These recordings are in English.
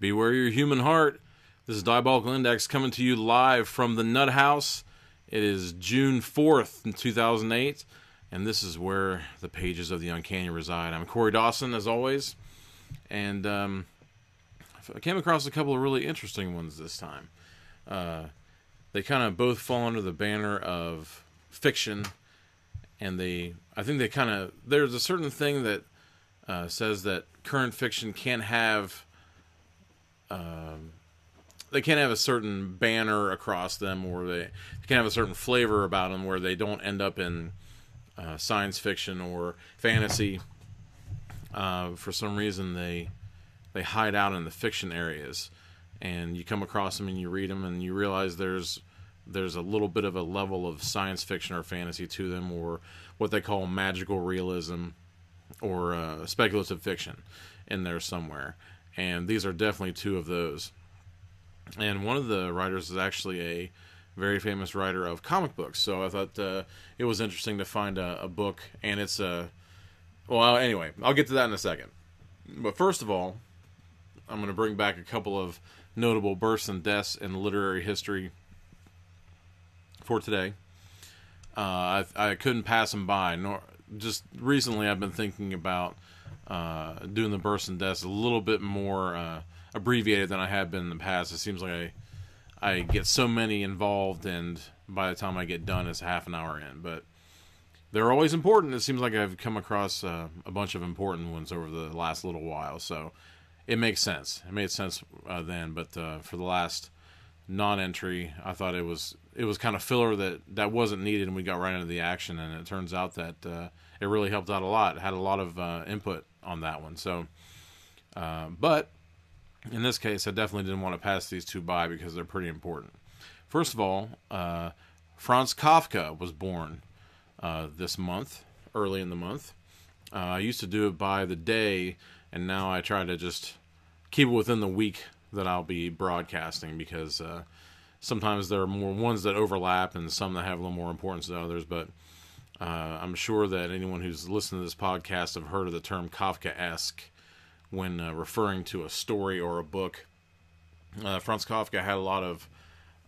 Beware your human heart. This is Diabolical Index coming to you live from the Nut House. It is June 4th, 2008, and this is where the pages of the uncanny reside. I'm Corey Dawson, as always, and I came across a couple of really interesting ones this time. They kind of both fall under the banner of fiction, and I think they kind of, there's a certain thing that says that current fiction can't have they can't have a certain banner across them, or they can have a certain flavor about them where they don't end up in science fiction or fantasy. For some reason, they hide out in the fiction areas, and you come across them and you read them and you realize there's a little bit of a level of science fiction or fantasy to them, or what they call magical realism or speculative fiction in there somewhere. And these are definitely two of those. And one of the writers is actually a very famous writer of comic books. So I thought it was interesting to find a book. And it's well, anyway, I'll get to that in a second. But first of all, I'm going to bring back a couple of notable births and deaths in literary history for today. I couldn't pass them by. Just recently I've been thinking about doing the births and deaths a little bit more abbreviated than I have been in the past. It seems like I get so many involved, and by the time I get done, it's half an hour in. But they're always important. It seems like I've come across a bunch of important ones over the last little while, so it makes sense. It made sense then, but for the last non-entry, I thought it was kind of filler that wasn't needed, and we got right into the action, and it turns out that it really helped out a lot. It had a lot of input on that one. So, but in this case, I definitely didn't want to pass these two by because they're pretty important. First of all, Franz Kafka was born this month, early in the month. I used to do it by the day, and now I try to just keep it within the week that I'll be broadcasting, because sometimes there are more ones that overlap and some that have a little more importance than others. But I'm sure that anyone who's listened to this podcast have heard of the term Kafkaesque when referring to a story or a book. Franz Kafka had a lot of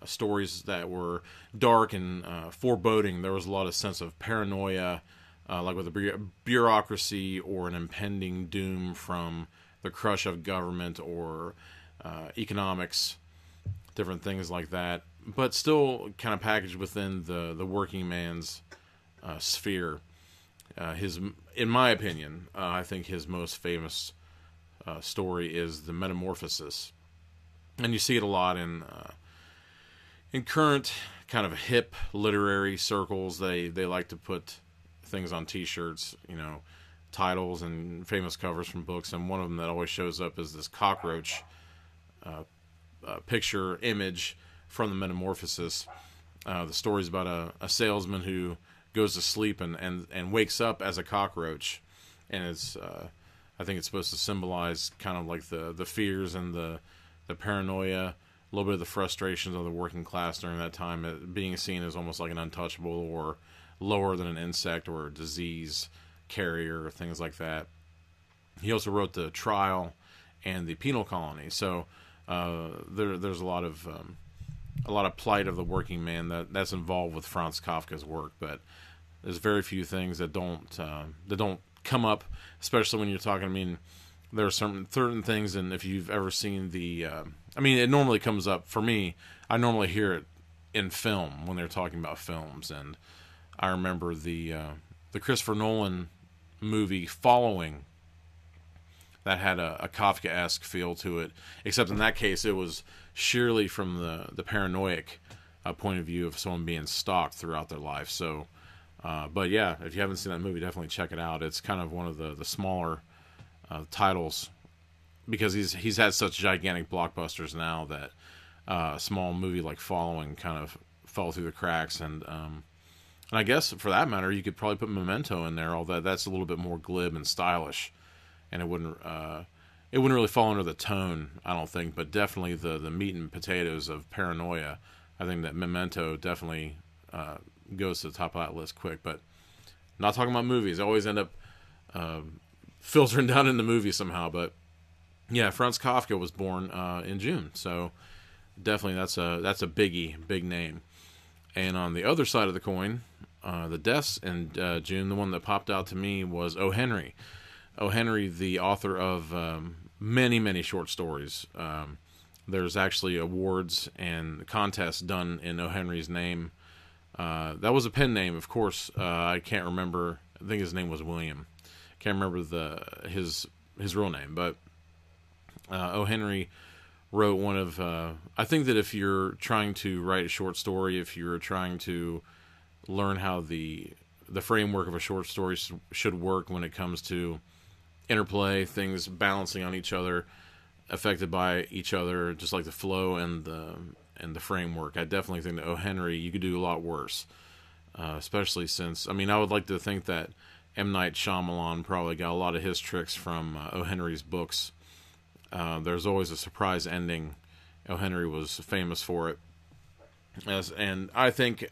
stories that were dark and foreboding. There was a lot of sense of paranoia, like with a bureaucracy or an impending doom from the crush of government or economics, different things like that, but still kind of packaged within the working man's sphere. In my opinion, I think his most famous story is The Metamorphosis, and you see it a lot in current kind of hip literary circles. They like to put things on T-shirts, titles and famous covers from books, and one of them that always shows up is this cockroach picture image from The Metamorphosis. The story is about a salesman who goes to sleep and wakes up as a cockroach, and it's I think it's supposed to symbolize kind of like the fears and the paranoia, a little bit of the frustrations of the working class during that time, being seen as almost like an untouchable or lower than an insect or a disease carrier or things like that. He also wrote The Trial and The Penal Colony. So there's a lot of plight of the working man that's involved with Franz Kafka's work, but there's very few things that don't come up, especially when you're talking. I mean, there are certain things, and if you've ever seen it normally comes up for me. I normally hear it in film when they're talking about films, and I remember the Christopher Nolan movie Following that had a Kafkaesque feel to it, except in that case it was sheerly from the paranoid point of view of someone being stalked throughout their life. So, but yeah, if you haven't seen that movie, definitely check it out. It's kind of one of the smaller titles, because he's had such gigantic blockbusters now that a small movie like Following kind of fell through the cracks. And I guess for that matter, you could probably put Memento in there, although that's a little bit more glib and stylish, and it wouldn't really fall under the tone, I don't think, but definitely the meat and potatoes of paranoia. I think that Memento definitely goes to the top of that list quick. But not talking about movies. I always end up filtering down into movies somehow. But Yeah, Franz Kafka was born in June, so definitely that's a big name. And on the other side of the coin, the deaths in June, the one that popped out to me was O. Henry. O. Henry, the author of many short stories. There's actually awards and contests done in O. Henry's name. That was a pen name, of course. I can't remember. I think his name was William. Can't remember his real name, but O. Henry wrote one of. I think that if you're trying to write a short story, if you're trying to learn how the framework of a short story should work when it comes to interplay, things balancing on each other, affected by each other, just like the flow and the framework. I definitely think that O. Henry, you could do a lot worse, especially since, I mean, I would like to think that M. Night Shyamalan probably got a lot of his tricks from O. Henry's books. There's always a surprise ending. O. Henry was famous for it. And I think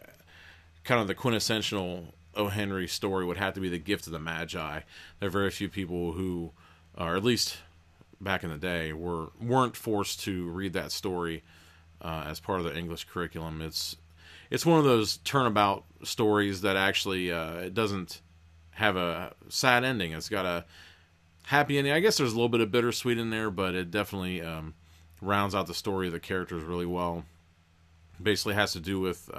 kind of the quintessential O. Henry story would have to be The Gift of the Magi. There are very few people who, or at least back in the day, weren't forced to read that story as part of the English curriculum. It's one of those turnabout stories that actually it doesn't have a sad ending. It's got a happy ending. I guess there's a little bit of bittersweet in there, but it definitely rounds out the story of the characters really well. Basically has to do with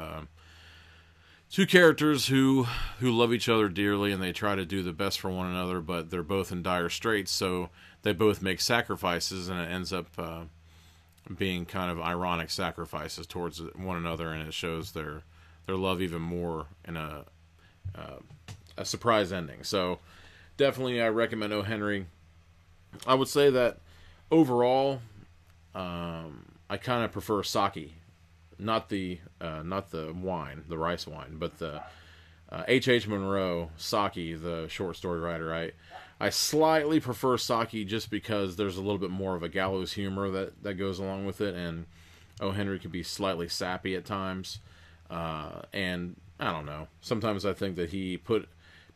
two characters who love each other dearly, and they try to do the best for one another, but they're both in dire straits, so they both make sacrifices, and it ends up being kind of ironic sacrifices towards one another, and it shows their love even more in a surprise ending. So definitely I recommend O. Henry. I would say that overall I kind of prefer sake, not the wine, the rice wine, but the H.H. Munro, Sake, the short story writer. I slightly prefer Sake just because there's a little bit more of a gallows humor that goes along with it, and O. Henry could be slightly sappy at times. And I don't know. Sometimes I think that he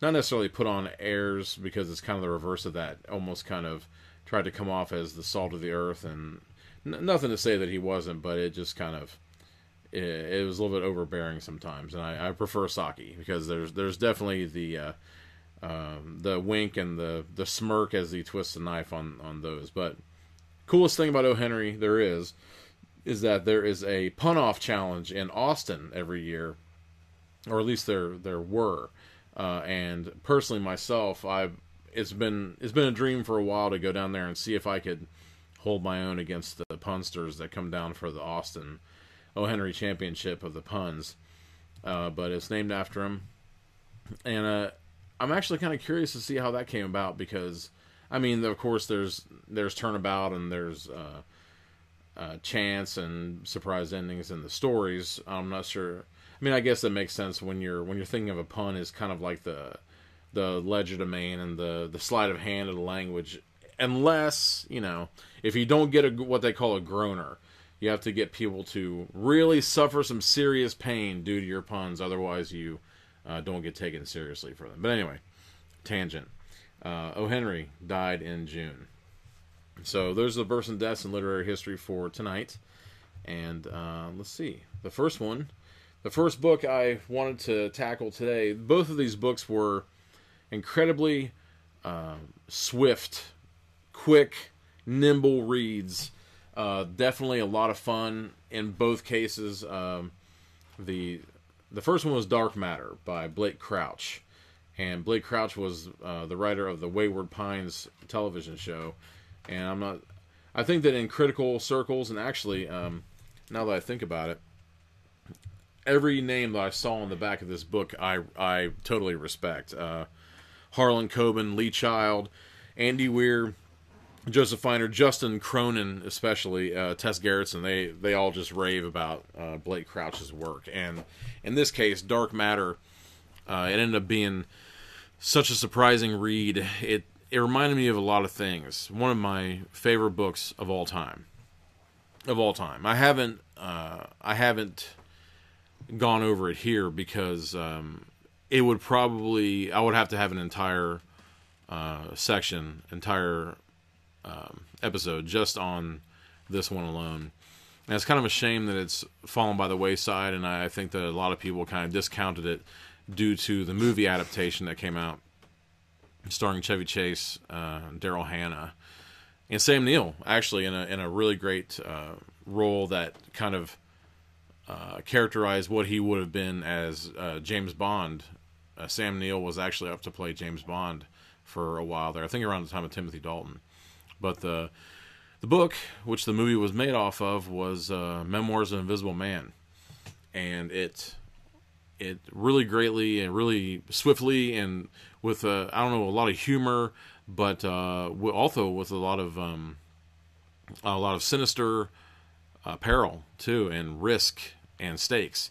not necessarily put on airs, because it's kind of the reverse of that. Almost kind of tried to come off as the salt of the earth, and nothing to say that he wasn't, but it just kind of it was a little bit overbearing sometimes. And I prefer Sake because there's definitely the wink and the smirk as he twists the knife on those. But coolest thing about O. Henry there is that there is a pun-off challenge in Austin every year, or at least there were. And personally myself, it's been a dream for a while to go down there and see if I could hold my own against the punsters that come down for the Austin O. Henry Championship of the puns. But it's named after him. And I'm actually kind of curious to see how that came about, because, I mean, of course, there's turnabout and there's chance and surprise endings in the stories. I'm not sure. I mean, I guess that makes sense when you're thinking of a pun as kind of like the legerdemain and the sleight of hand of the language. Unless, if you don't get what they call a groaner, you have to get people to really suffer some serious pain due to your puns. Otherwise, you don't get taken seriously for them. But anyway, tangent. O. Henry died in June. So those are the births and deaths in literary history for tonight. And let's see. The first book I wanted to tackle today, both of these books were incredibly swift, quick, nimble reads. Definitely a lot of fun in both cases. The first one was Dark Matter by Blake Crouch. And Blake Crouch was the writer of the Wayward Pines television show. And I think that in critical circles, and actually, now that I think about it, every name that I saw on the back of this book, I totally respect. Harlan Coben, Lee Child, Andy Weir, Joseph Feiner, Justin Cronin, especially, Tess Gerritsen, they all just rave about Blake Crouch's work. And in this case, Dark Matter, it ended up being such a surprising read. It reminded me of a lot of things. One of my favorite books of all time. I haven't gone over it here because it would probably, I would have to have an entire episode just on this one alone. And it's kind of a shame that it's fallen by the wayside, and I think that a lot of people kind of discounted it due to the movie adaptation that came out, starring Chevy Chase, Daryl Hannah, and Sam Neill, actually in a really great role that kind of characterized what he would have been as James Bond. Sam Neill was actually up to play James Bond for a while there, I think around the time of Timothy Dalton. But the book, which the movie was made off of, was Memoirs of an Invisible Man, and it really greatly and really swiftly and with a lot of humor, but also with a lot of sinister peril too, and risk and stakes,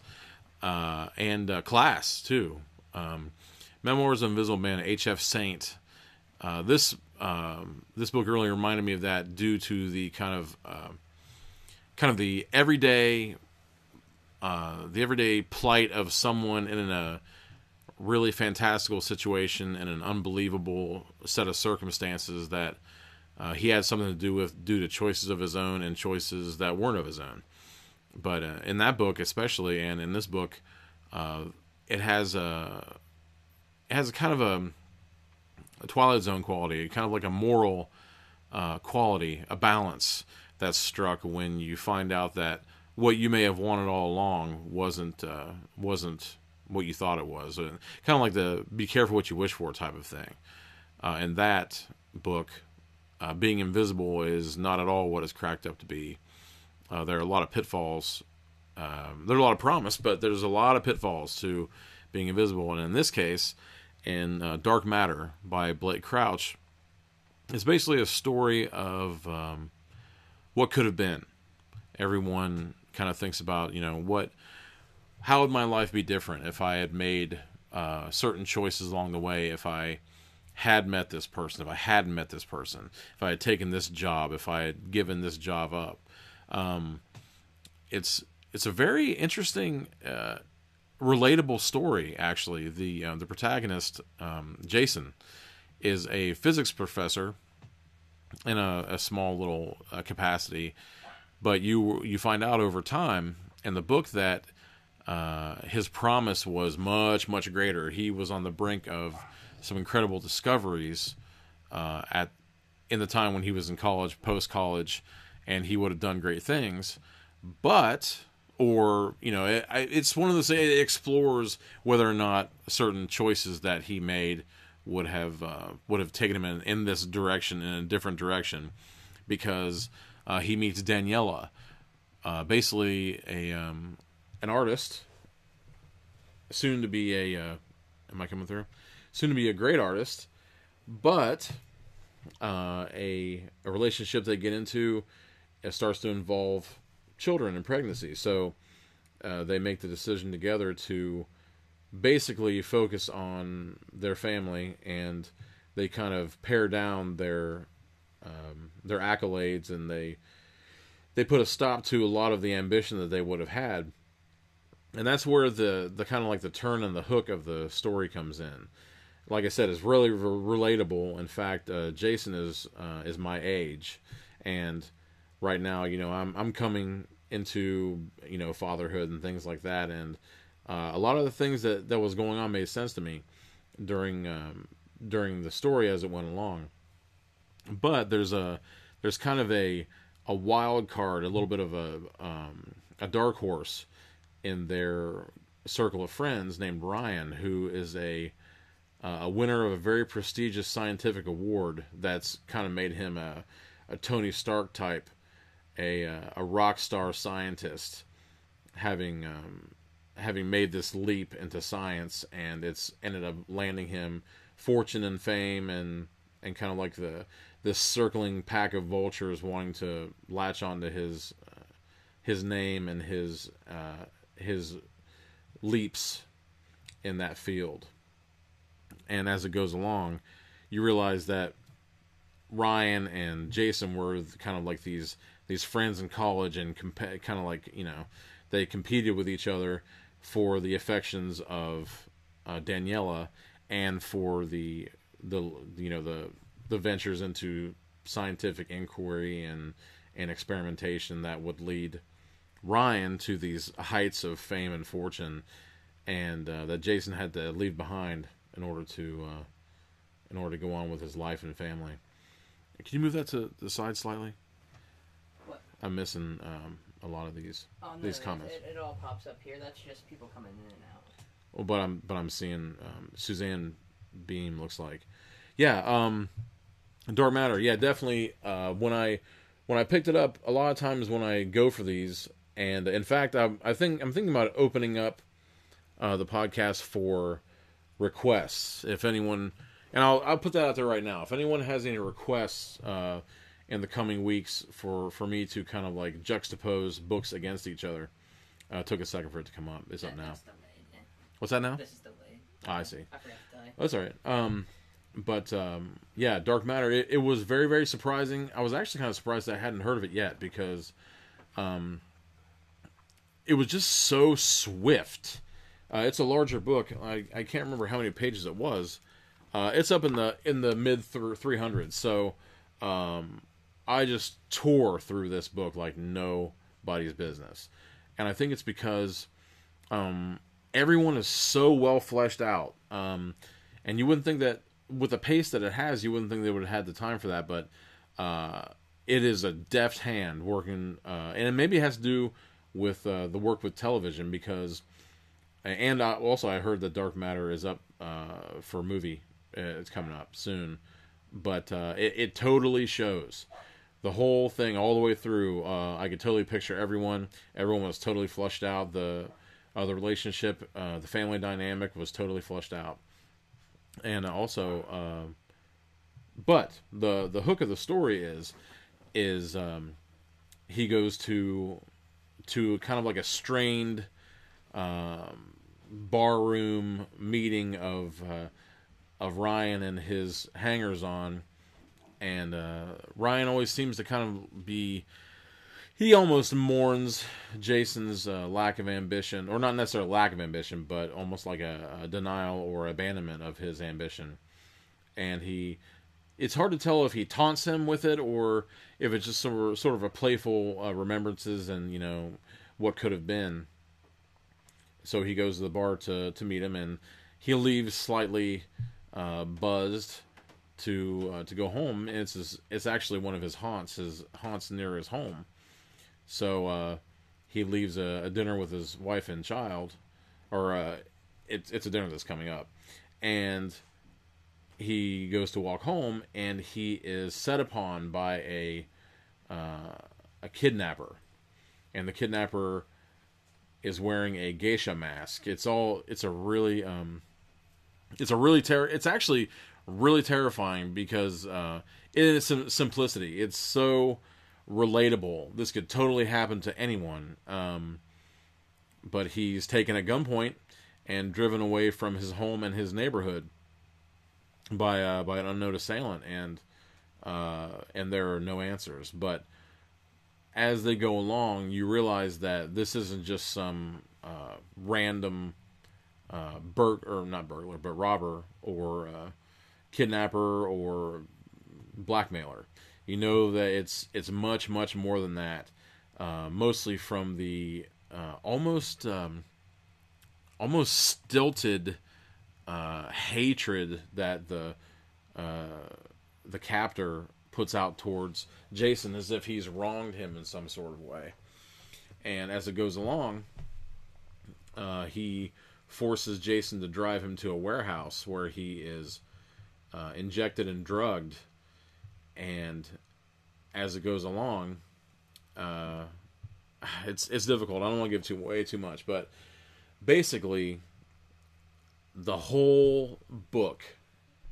and class too. Memoirs of an Invisible Man, H.F. Saint. This book really reminded me of that due to the kind of the everyday plight of someone in a really fantastical situation and an unbelievable set of circumstances that he had something to do with due to choices of his own and choices that weren't of his own. But in that book especially, and in this book, it has a kind of a Twilight Zone quality, kind of like a moral quality, a balance that's struck when you find out that what you may have wanted all along wasn't what you thought it was. Kind of like the be careful what you wish for type of thing. And that book, being invisible, is not at all what it's cracked up to be. There are a lot of pitfalls. There's a lot of promise, but there's a lot of pitfalls to being invisible. And in this case, in Dark Matter by Blake Crouch, it's basically a story of what could have been. Everyone kind of thinks about, how would my life be different if I had made certain choices along the way, if I had met this person, if I hadn't met this person, if I had taken this job, if I had given this job up. It's a very interesting, relatable story, actually. The protagonist, Jason, is a physics professor in a small little capacity, but you find out over time in the book that his promise was much, much greater. He was on the brink of some incredible discoveries in the time when he was in college, post-college, and he would have done great things. But, it's one of those, it explores whether or not certain choices that he made would have taken him in this direction, in a different direction, because he meets Daniela, basically an artist, soon to be am I coming through? Soon to be a great artist, but a relationship they get into starts to involve children and pregnancy. So they make the decision together to basically focus on their family, and they kind of pare down their accolades, and they put a stop to a lot of the ambition that they would have had. And that's where the kind of like the turn and the hook of the story comes in. Like I said, it's really relatable. In fact, Jason is my age, and right now, I'm coming into fatherhood and things like that, and a lot of the things that was going on made sense to me during the story as it went along. But there's kind of a wild card, a little bit of a dark horse in their circle of friends named Ryan, who is a winner of a very prestigious scientific award that's kind of made him a Tony Stark type, a rock star scientist, having made this leap into science, and it's ended up landing him fortune and fame, and kind of like this circling pack of vultures wanting to latch onto his name and his leaps in that field. And as it goes along, you realize that Ryan and Jason were kind of like these friends in college, and kind of like, they competed with each other for the affections of Daniela, and for the ventures into scientific inquiry and experimentation that would lead Ryan to these heights of fame and fortune, and that Jason had to leave behind in order to go on with his life and family. Can you move that to the side slightly? What? I'm missing a lot of these comments. It all pops up here. That's just people coming in and out. Well, but I'm seeing Suzanne Beam looks like, yeah. Dark Matter, yeah, definitely. When I picked it up, a lot of times when I go for these, and in fact, I'm thinking about opening up the podcast for requests. If anyone, and I'll put that out there right now. If anyone has any requests in the coming weeks for me to kind of like juxtapose books against each other, took a second for it to come up. It's up now. What's that now? This is delayed. Oh, I see. I forgot to tell you. That's all right. Yeah, Dark Matter. It was very, very surprising. I was actually kind of surprised that I hadn't heard of it yet because it was just so swift. It's a larger book. I can't remember how many pages it was. It's up in the mid 300s. So I just tore through this book like nobody's business, and I think it's because everyone is so well fleshed out, and you wouldn't think that with the pace that it has, you wouldn't think they would have had the time for that, but it is a deft hand working, and it maybe has to do with the work with television, because, and also I heard that Dark Matter is up for a movie. It's coming up soon, but it totally shows the whole thing all the way through. I could totally picture everyone. Everyone was totally fleshed out. The relationship, the family dynamic was totally fleshed out. And also, but the hook of the story is he goes to kind of like a strained barroom meeting of Ryan and his hangers-on, and Ryan always seems to kind of be. He almost mourns Jason's lack of ambition, or not necessarily lack of ambition, but almost like a denial or abandonment of his ambition. And it's hard to tell if he taunts him with it or if it's just sort of a playful remembrances and, what could have been. So he goes to the bar to meet him, and he leaves slightly buzzed to go home. And it's actually one of his haunts near his home. So he leaves a dinner with his wife and child, or it's a dinner that's coming up, and he goes to walk home, and he is set upon by a kidnapper, and the kidnapper is wearing a geisha mask. It's actually really terrifying because in its simplicity, it's so relatable. This could totally happen to anyone. But he's taken at gunpoint and driven away from his home and his neighborhood by an unknown assailant, and there are no answers. But as they go along, you realize that this isn't just some random robber or kidnapper or blackmailer. You know that it's much, much more than that. Mostly from the almost stilted hatred that the captor puts out towards Jason, as if he's wronged him in some sort of way. And as it goes along, he forces Jason to drive him to a warehouse where he is injected and drugged. And as it goes along, it's difficult. I don't want to give way too much, but basically, the whole book,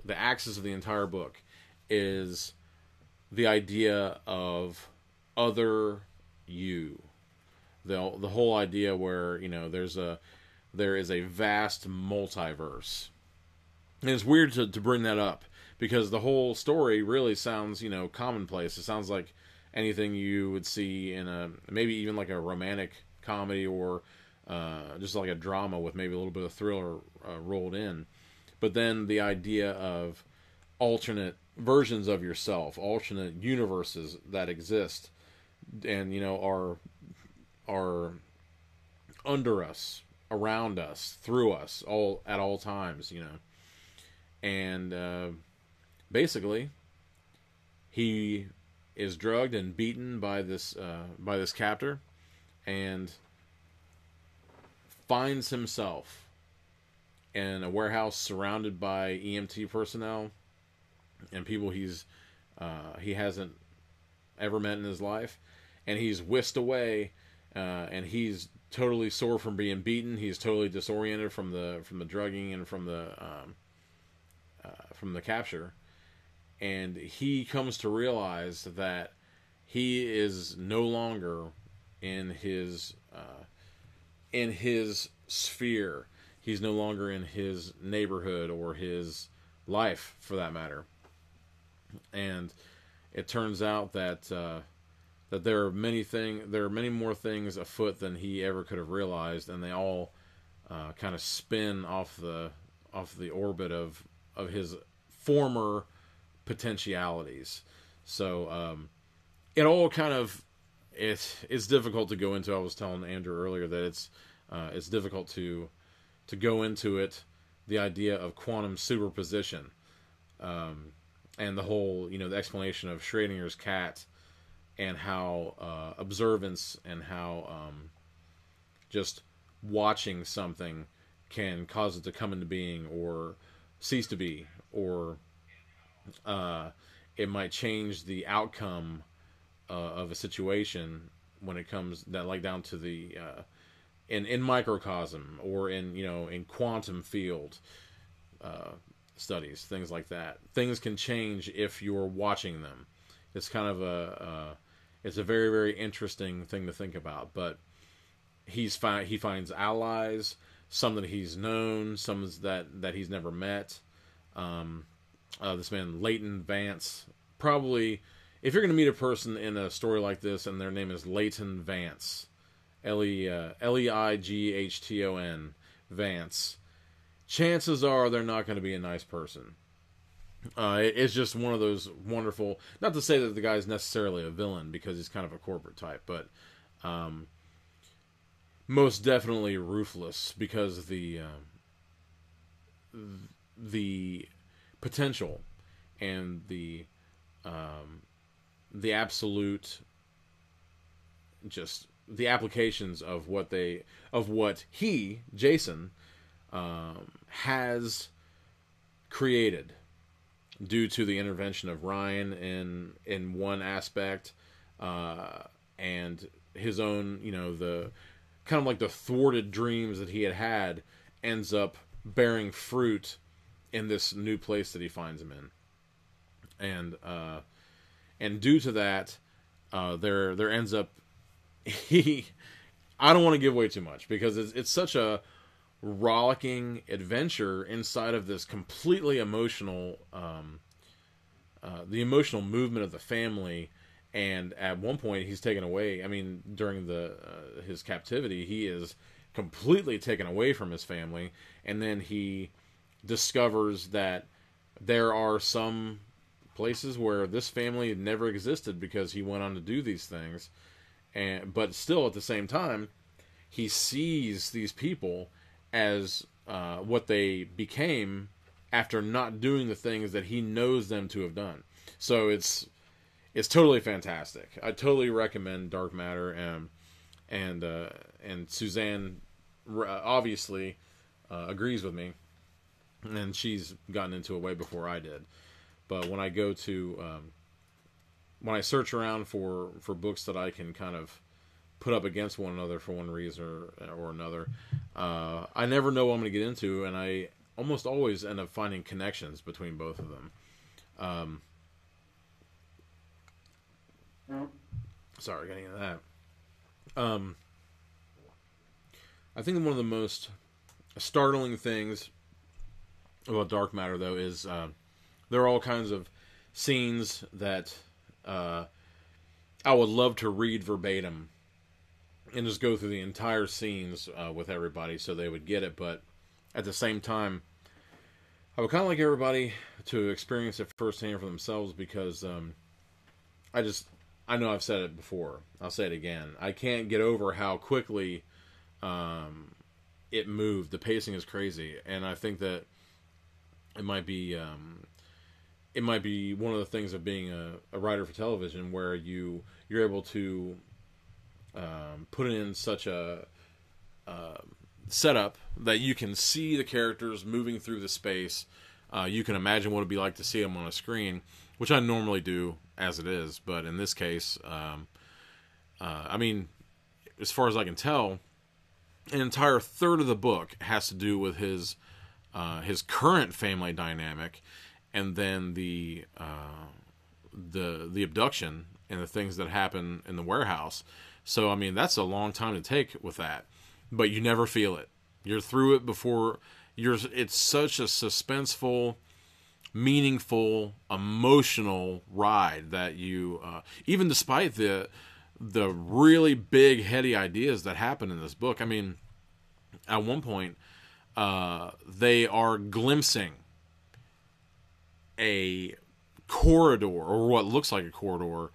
the axis of the entire book, is the idea of other you. The whole idea where there is a vast multiverse, and it's weird to bring that up because the whole story really sounds commonplace. It sounds like anything you would see in maybe even like a romantic comedy or just like a drama with maybe a little bit of thriller rolled in. But then the idea of alternate versions of yourself, alternate universes that exist, and are under us, around us, through us, all at all times. And basically, he is drugged and beaten by this captor, and finds himself in a warehouse surrounded by EMT personnel and people he hasn't ever met in his life, and he's whisked away, and he's totally sore from being beaten. He's totally disoriented from the drugging and from the capture, and he comes to realize that he is no longer in his sphere. He's no longer in his neighborhood or his life, for that matter. And it turns out that there are many more things afoot than he ever could have realized, and they all kind of spin off the orbit of his former potentialities. So it all kind of it's difficult to go into. I was telling Andrew earlier that it's difficult to go into it, the idea of quantum superposition, and the whole the explanation of Schrodinger's cat, and how observance and how just watching something can cause it to come into being or cease to be, or it might change the outcome of a situation when it comes down to the in microcosm, or in quantum field studies, things like that. Things can change if you're watching them. It's kind of it's a very, very interesting thing to think about. But he finds allies, some that he's known, some that he's never met. This man Leighton Vance, probably, if you're going to meet a person in a story like this and their name is Leighton Vance, Leighton Vance, chances are they're not going to be a nice person. It's just one of those wonderful, not to say that the guy's necessarily a villain, because he's kind of a corporate type, but most definitely ruthless, because the potential and the absolute, just the applications of what he, Jason, has created due to the intervention of Ryan in one aspect, and his own, the kind of like the thwarted dreams that he had ends up bearing fruit in this new place that he finds him in, and due to that, there ends up I don't want to give away too much, because it's such a rollicking adventure inside of this completely emotional, the emotional movement of the family. And at one point he's taken away, during his captivity, he is completely taken away from his family, and then he discovers that there are some places where this family never existed, because he went on to do these things. But still, at the same time, he sees these people as what they became after not doing the things that he knows them to have done. So it's totally fantastic. I totally recommend Dark Matter, and Suzanne obviously agrees with me, and she's gotten into it way before I did. But when I go to when I search around for books that I can kind of put up against one another for one reason or another, I never know what I'm going to get into, and I almost always end up finding connections between both of them. Sorry, getting into that. I think one of the most startling things about Dark Matter, though, is there are all kinds of scenes that I would love to read verbatim and just go through the entire scenes with everybody so they would get it. But at the same time, I would kind of like everybody to experience it firsthand for themselves, because I know I've said it before. I'll say it again. I can't get over how quickly it moved. The pacing is crazy, and I think that it might be one of the things of being a writer for television, where you're able to put in such a setup that you can see the characters moving through the space. You can imagine what it'd be like to see them on a screen, which I normally do as it is. But in this case, I mean, as far as I can tell, an entire third of the book has to do with his current family dynamic, and then the abduction and the things that happen in the warehouse. So I mean, that's a long time to take with that, but you never feel it. You're through it before it's such a suspenseful, meaningful, emotional ride that you even despite the really big heady ideas that happen in this book. I mean, at one point they are glimpsing a corridor, or what looks like a corridor,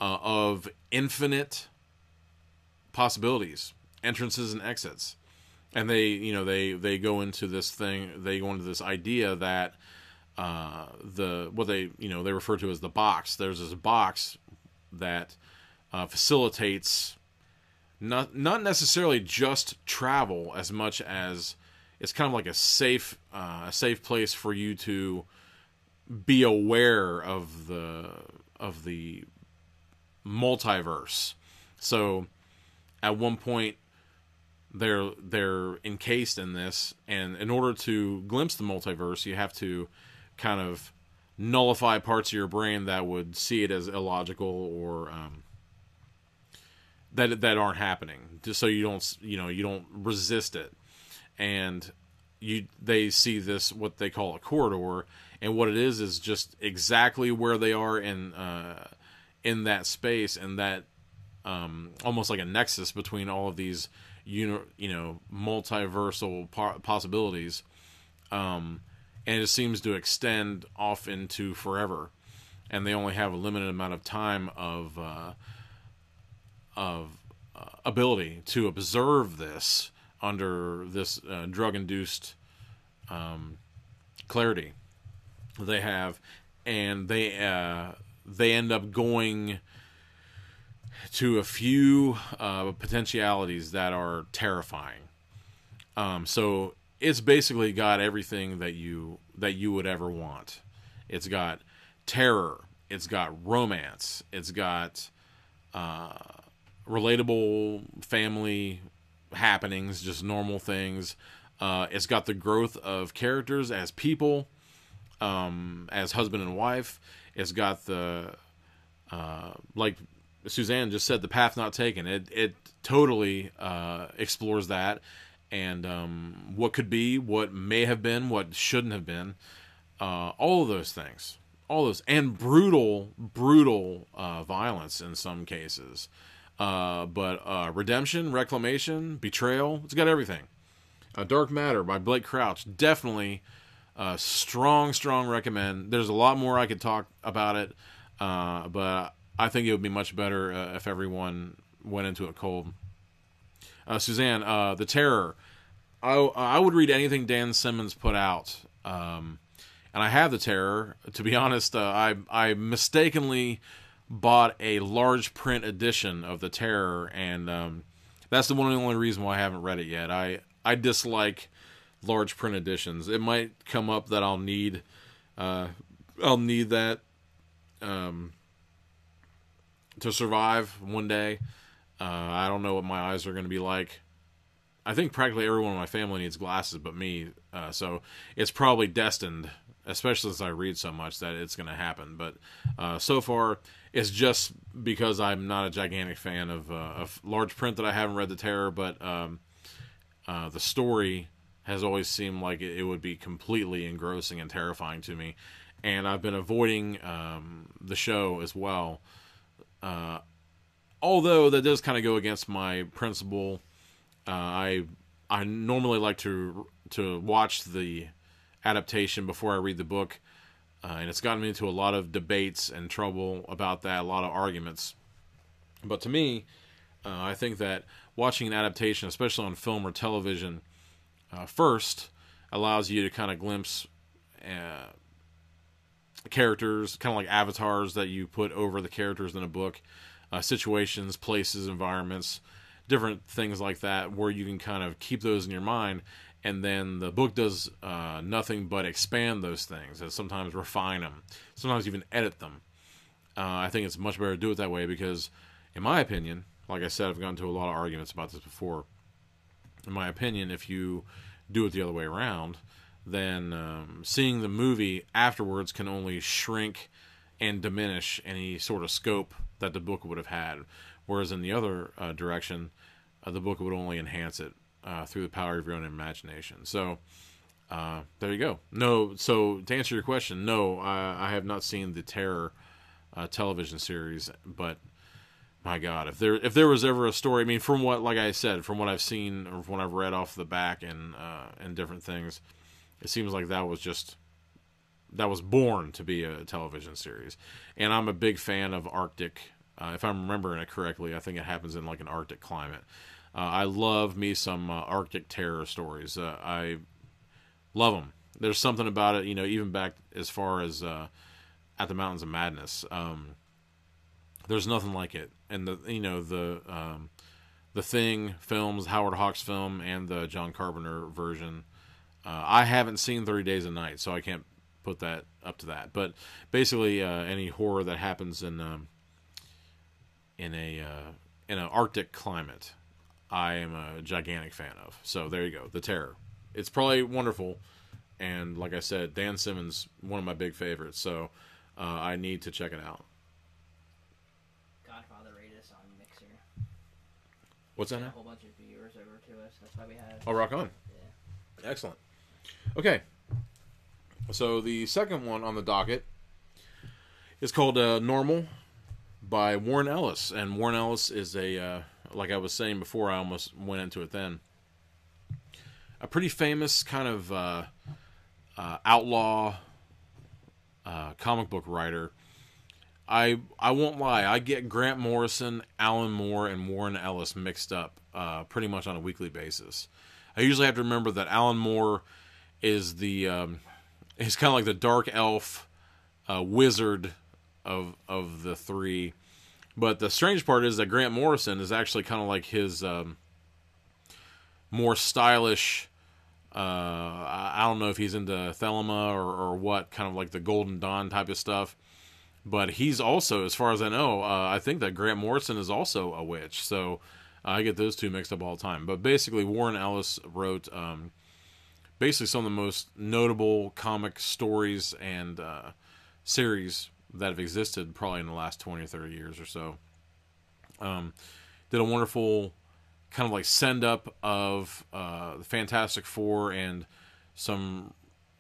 of infinite possibilities, entrances and exits. And they go into this thing. They go into this idea that they refer to as the box. There's this box that facilitates not necessarily just travel, as much as it's kind of like a safe place for you to be aware of the multiverse. So at one point they're encased in this, and in order to glimpse the multiverse, you have to kind of nullify parts of your brain that would see it as illogical, or that aren't happening, just so you don't resist it. And they see this, what they call a corridor, and what it is just exactly where they are in that space, and that almost like a nexus between all of these multiversal possibilities, and it seems to extend off into forever, and they only have a limited amount of time of ability to observe this under this drug-induced clarity they have, and they end up going to a few potentialities that are terrifying. So it's basically got everything that you would ever want. It's got terror. It's got romance. It's got relatable family happenings, just normal things. It's got the growth of characters as people, as husband and wife. It's got the like Suzanne just said, the path not taken. It totally explores that, and what could be, what may have been, what shouldn't have been, all of those things, and brutal violence in some cases, but redemption, reclamation, betrayal. It's got everything. Dark Matter by Blake Crouch, definitely strong recommend. There's a lot more I could talk about it, but I think it would be much better if everyone went into it cold. Suzanne, The Terror. I would read anything Dan Simmons put out. And I have The Terror. To be honest, I mistakenly bought a large print edition of The Terror, and that's the only reason why I haven't read it yet. I dislike large print editions. It might come up that I'll need that to survive one day. I don't know what my eyes are going to be like. I think practically everyone in my family needs glasses but me, so it's probably destined, especially since I read so much, that it's going to happen. But so far, it's just because I'm not a gigantic fan of large print that I haven't read The Terror, but the story has always seemed like it would be completely engrossing and terrifying to me, and I've been avoiding the show as well. Although that does kind of go against my principle. I normally like to watch the adaptation before I read the book, and it's gotten me into a lot of debates and trouble about that, a lot of arguments. But to me, I think that watching an adaptation, especially on film or television, first allows you to kind of glimpse characters, kind of like avatars that you put over the characters in a book, situations, places, environments, different things like that, where you can kind of keep those in your mind. And then the book does nothing but expand those things, and sometimes refine them, sometimes even edit them. I think it's much better to do it that way because, in my opinion, like I said, I've gotten into a lot of arguments about this before. In my opinion, if you do it the other way around, then seeing the movie afterwards can only shrink and diminish any sort of scope that the book would have had. Whereas in the other direction, the book would only enhance it through the power of your own imagination. So there you go. No, so to answer your question, no, I have not seen the Terror television series, but my God, if there was ever a story, I mean, from what, like I said, from what I've seen or from what I've read off the back and different things, it seems like that was born to be a television series. And I'm a big fan of Arctic. If I'm remembering it correctly, I think it happens in like an Arctic climate. I love me some Arctic terror stories. I love them. There's something about it, even back as far as At the Mountains of Madness. There's nothing like it. And the Thing films, Howard Hawks film, and the John Carpenter version. I haven't seen 30 Days a Night, so I can't put that up to that. But basically, any horror that happens in an Arctic climate, I am a gigantic fan of. So there you go, The Terror. It's probably wonderful, and like I said, Dan Simmons, one of my big favorites. So I need to check it out. Godfather rated us on Mixer. What's that now? A whole bunch of viewers over to us. That's why we had. Oh, rock on. Yeah. Excellent. Okay. So the second one on the docket is called Normal by Warren Ellis. And Warren Ellis is like I was saying before, I almost went into it then, a pretty famous kind of outlaw comic book writer. I won't lie, I get Grant Morrison, Alan Moore, and Warren Ellis mixed up pretty much on a weekly basis. I usually have to remember that Alan Moore is he's kind of like the dark elf wizard of the three. But the strange part is that Grant Morrison is actually kind of like his more stylish. I don't know if he's into Thelma or what, kind of like the Golden Dawn type of stuff. But he's also, as far as I know, I think that Grant Morrison is also a witch. So I get those two mixed up all the time. But basically, Warren Ellis wrote basically some of the most notable comic stories and series that have existed probably in the last 20 or 30 years or so. Did a wonderful kind of like send-up of the Fantastic Four and some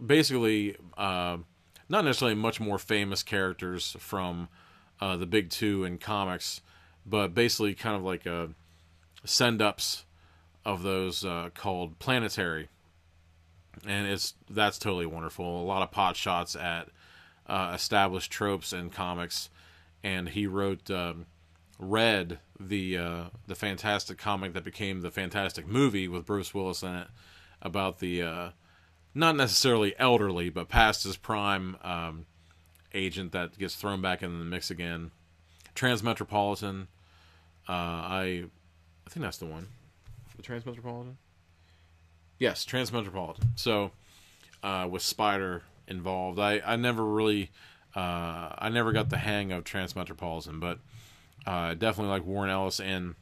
basically not necessarily much more famous characters from the big two in comics, but basically kind of like send-ups of those called Planetary. And that's totally wonderful. A lot of pot shots at established tropes in comics, and he wrote Red, the fantastic comic that became the Fantastic movie with Bruce Willis in it, about the not necessarily elderly but past his prime agent that gets thrown back into the mix again. Transmetropolitan, I think that's the one. The Transmetropolitan? Yes, Transmetropolitan. So with Spider involved. I never really I never got the hang of Transmetropolitan, but definitely like Warren Ellis. And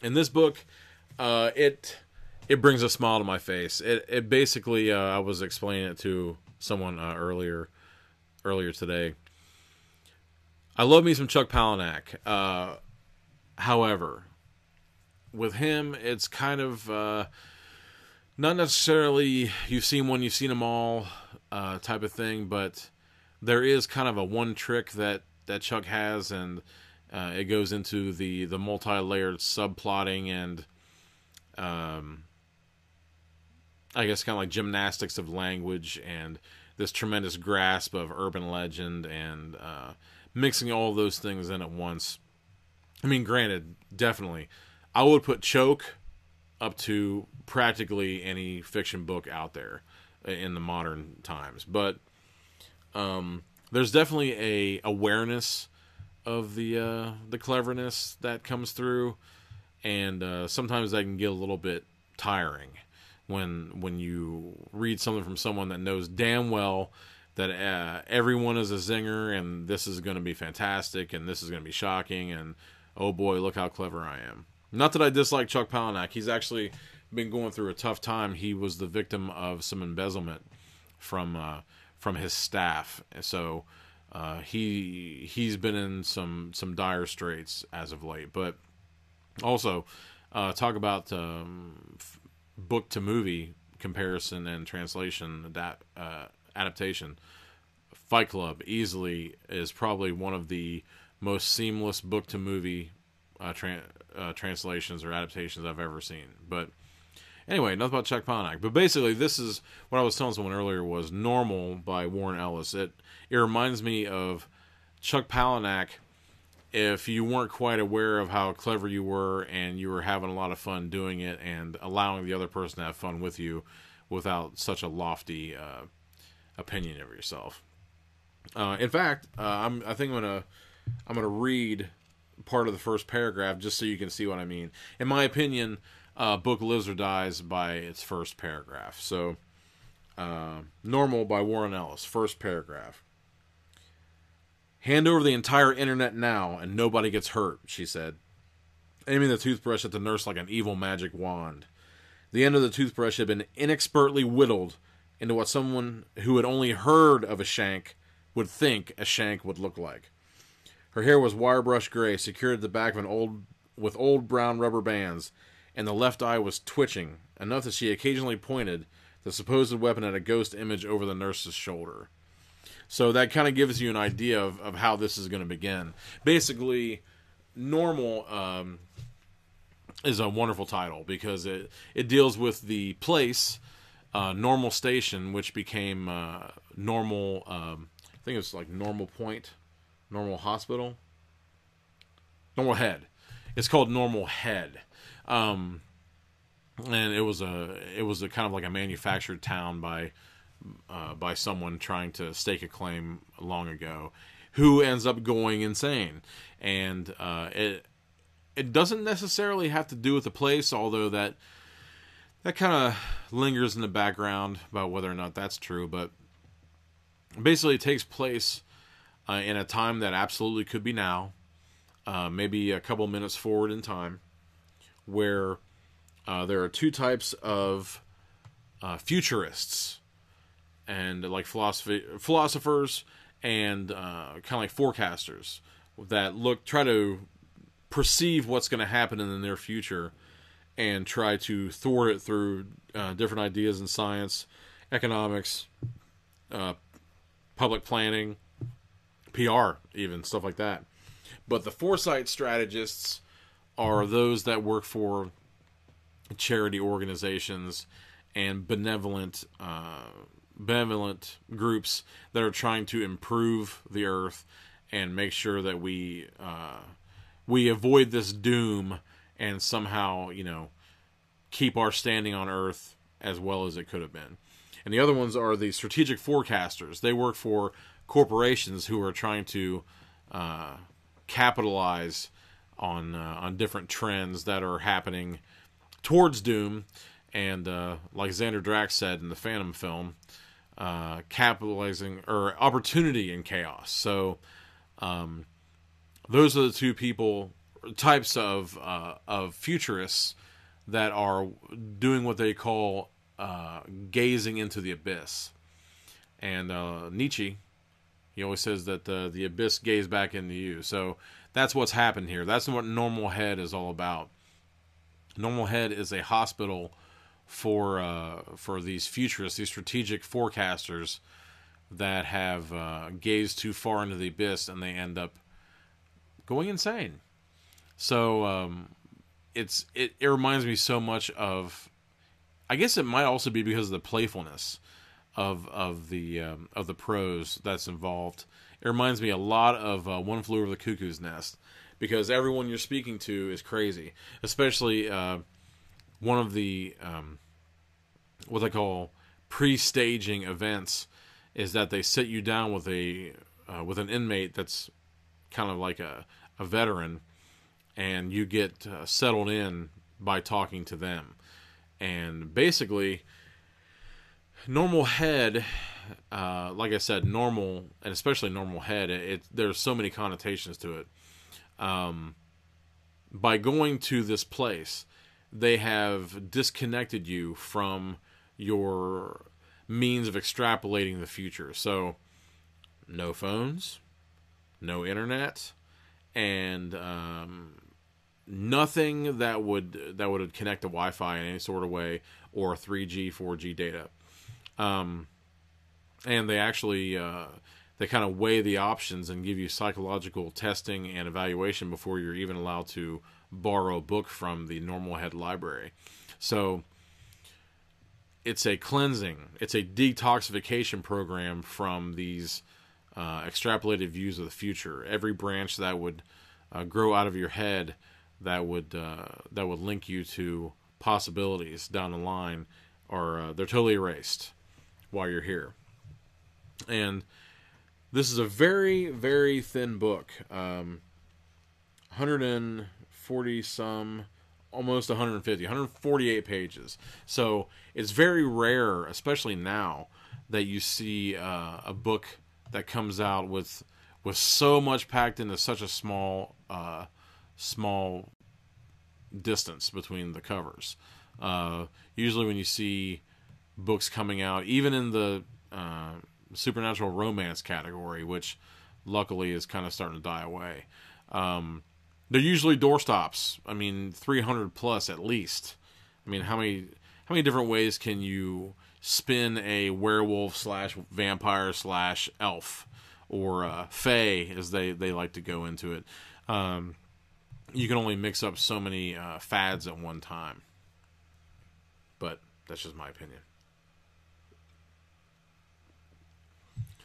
in this book, it brings a smile to my face. It basically I was explaining it to someone earlier today. I love me some Chuck Palahniuk. However, with him, it's kind of not necessarily you've seen them all type of thing, but there is kind of a one trick that Chuck has, and it goes into the multi-layered subplotting and I guess kind of like gymnastics of language and this tremendous grasp of urban legend and mixing all those things in at once. I mean, granted, definitely, I would put Choke up to practically any fiction book out there in the modern times, but there's definitely a awareness of the cleverness that comes through, and sometimes that can get a little bit tiring when you read something from someone that knows damn well that everyone is a zinger, and this is going to be fantastic, and this is going to be shocking, and oh boy, look how clever I am. Not that I dislike Chuck Palahniuk. He's actually been going through a tough time. He was the victim of some embezzlement from his staff, so he's been in some dire straits as of late. But also talk about book to movie comparison and translation adaptation. Fight Club easily is probably one of the most seamless book to movie translations or adaptations I've ever seen. But anyway, enough about Chuck Palahniuk. But basically, this is what I was telling someone earlier was Normal by Warren Ellis. It reminds me of Chuck Palahniuk if you weren't quite aware of how clever you were and you were having a lot of fun doing it and allowing the other person to have fun with you without such a lofty opinion of yourself. In fact, I think I'm gonna read part of the first paragraph just so you can see what I mean. In my opinion, book lives or dies by its first paragraph. So, Normal by Warren Ellis, first paragraph. Hand over the entire internet now and nobody gets hurt, she said, aiming the toothbrush at the nurse like an evil magic wand. The end of the toothbrush had been inexpertly whittled into what someone who had only heard of a shank would think a shank would look like. Her hair was wire-brush gray, secured at the back of with old brown rubber bands, and the left eye was twitching, enough that she occasionally pointed the supposed weapon at a ghost image over the nurse's shoulder. So that kind of gives you an idea of how this is going to begin. Basically, Normal is a wonderful title because it deals with the place, Normal Station, which became Normal, I think it's like Normal Point, Normal Hospital, Normal Head. It's called Normal Head. And it was a kind of like a manufactured town by someone trying to stake a claim long ago, who ends up going insane. And it doesn't necessarily have to do with the place, although that kind of lingers in the background about whether or not that's true. But basically, it takes place in a time that absolutely could be now, maybe a couple minutes forward in time, where there are two types of futurists and like philosophers and kind of like forecasters that try to perceive what's going to happen in the near future and try to thwart it through different ideas in science, economics, public planning, PR, even stuff like that. But the foresight strategists are those that work for charity organizations and benevolent groups that are trying to improve the earth and make sure that we avoid this doom and somehow, keep our standing on earth as well as it could have been. And the other ones are the strategic forecasters. They work for corporations who are trying to capitalize on different trends that are happening towards doom. And like Xander Drax said in the Phantom film, capitalizing or opportunity in chaos. So those are the two types of futurists that are doing what they call gazing into the abyss. And Nietzsche, he always says that the abyss gazed back into you. So that's what's happened here. That's what Normal Head is all about. Normal Head is a hospital for these futurists, these strategic forecasters that have gazed too far into the abyss and they end up going insane. So it reminds me so much of, I guess it might also be because of the playfulness of the prose that's involved. It reminds me a lot of One Flew Over the Cuckoo's Nest, because everyone you're speaking to is crazy, especially one of the what they call pre-staging events is that they sit you down with an inmate that's kind of like a veteran, and you get settled in by talking to them. And basically, normal head, like I said, normal, and especially normal head, there's so many connotations to it. By going to this place, they have disconnected you from your means of extrapolating the future. So, no phones, no internet, and nothing that would connect to Wi-Fi in any sort of way, or 3G, 4G data. And they actually they kind of weigh the options and give you psychological testing and evaluation before you're even allowed to borrow a book from the normal head library. So it's a cleansing, it's a detoxification program from these extrapolated views of the future. Every branch that would grow out of your head that would link you to possibilities down the line, or they're totally erased while you're here. And this is a very, very thin book, 140 some, almost 150, 148 pages. So it's very rare, especially now, that you see a book that comes out with so much packed into such a small distance between the covers. Usually when you see books coming out, even in the supernatural romance category, which luckily is kind of starting to die away, they're usually doorstops. I mean, 300 plus at least. I mean, how many different ways can you spin a werewolf / vampire / elf, or fae, as they like to go into it? You can only mix up so many fads at one time. But that's just my opinion.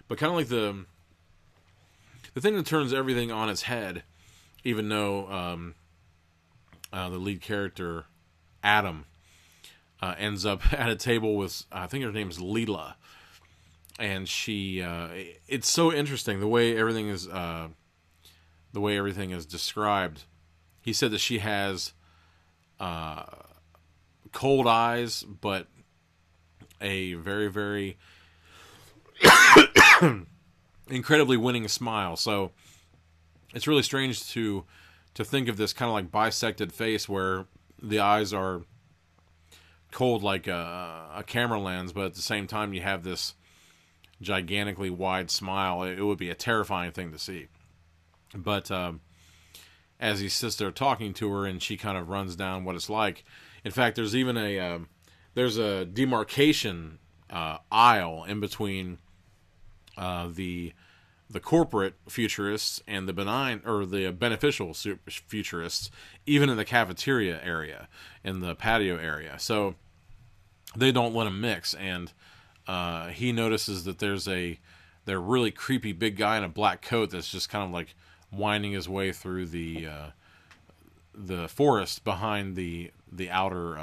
But kind of like the thing that turns everything on its head, even though the lead character, Adam, ends up at a table with, I think her name is Leela, and she, it's so interesting the way everything is described. He said that she has cold eyes, but a very, very incredibly winning smile. So it's really strange to think of this kind of like bisected face where the eyes are cold like a camera lens, but at the same time you have this gigantically wide smile. It would be a terrifying thing to see. But as he sits there talking to her, and she kind of runs down what it's like. In fact, there's even a demarcation aisle in between the corporate futurists and the benign, or the beneficial futurists, even in the cafeteria area, in the patio area. So they don't let them mix. And he notices that there's a really creepy big guy in a black coat that's just kind of like winding his way through the forest behind the outer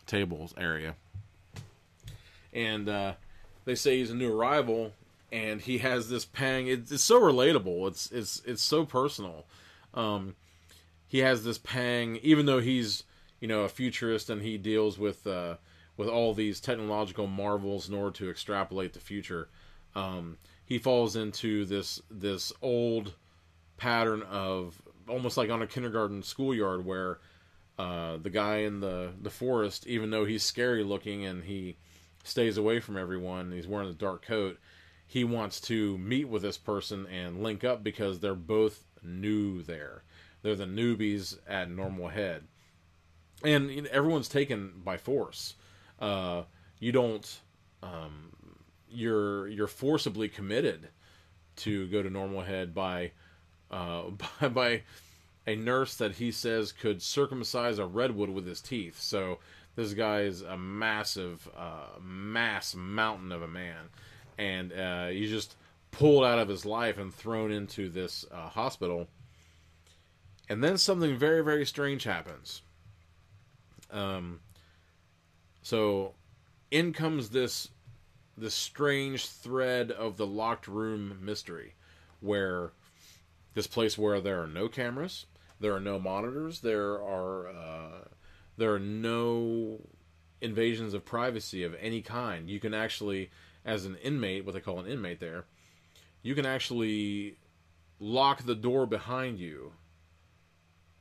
tables area. And they say he's a new arrival, and he has this pang. It's so relatable. It's so personal. He has this pang, even though he's a futurist and he deals with all these technological marvels in order to extrapolate the future. He falls into this old pattern of almost like on a kindergarten schoolyard, where the guy in the forest, even though he's scary looking and he stays away from everyone, he's wearing a dark coat, he wants to meet with this person and link up because they're both new there. They're the newbies at Normal Head. And everyone's taken by force. You don't... You're forcibly committed to go to Normal Head by a nurse that he says could circumcise a redwood with his teeth. So This guy is a massive, mass mountain of a man, and he's just pulled out of his life and thrown into this hospital. And then something very, very strange happens. So in comes this strange thread of the locked room mystery, where this place where there are no cameras, there are no monitors, there are no invasions of privacy of any kind. You can actually, as an inmate, what they call an inmate there, you can actually lock the door behind you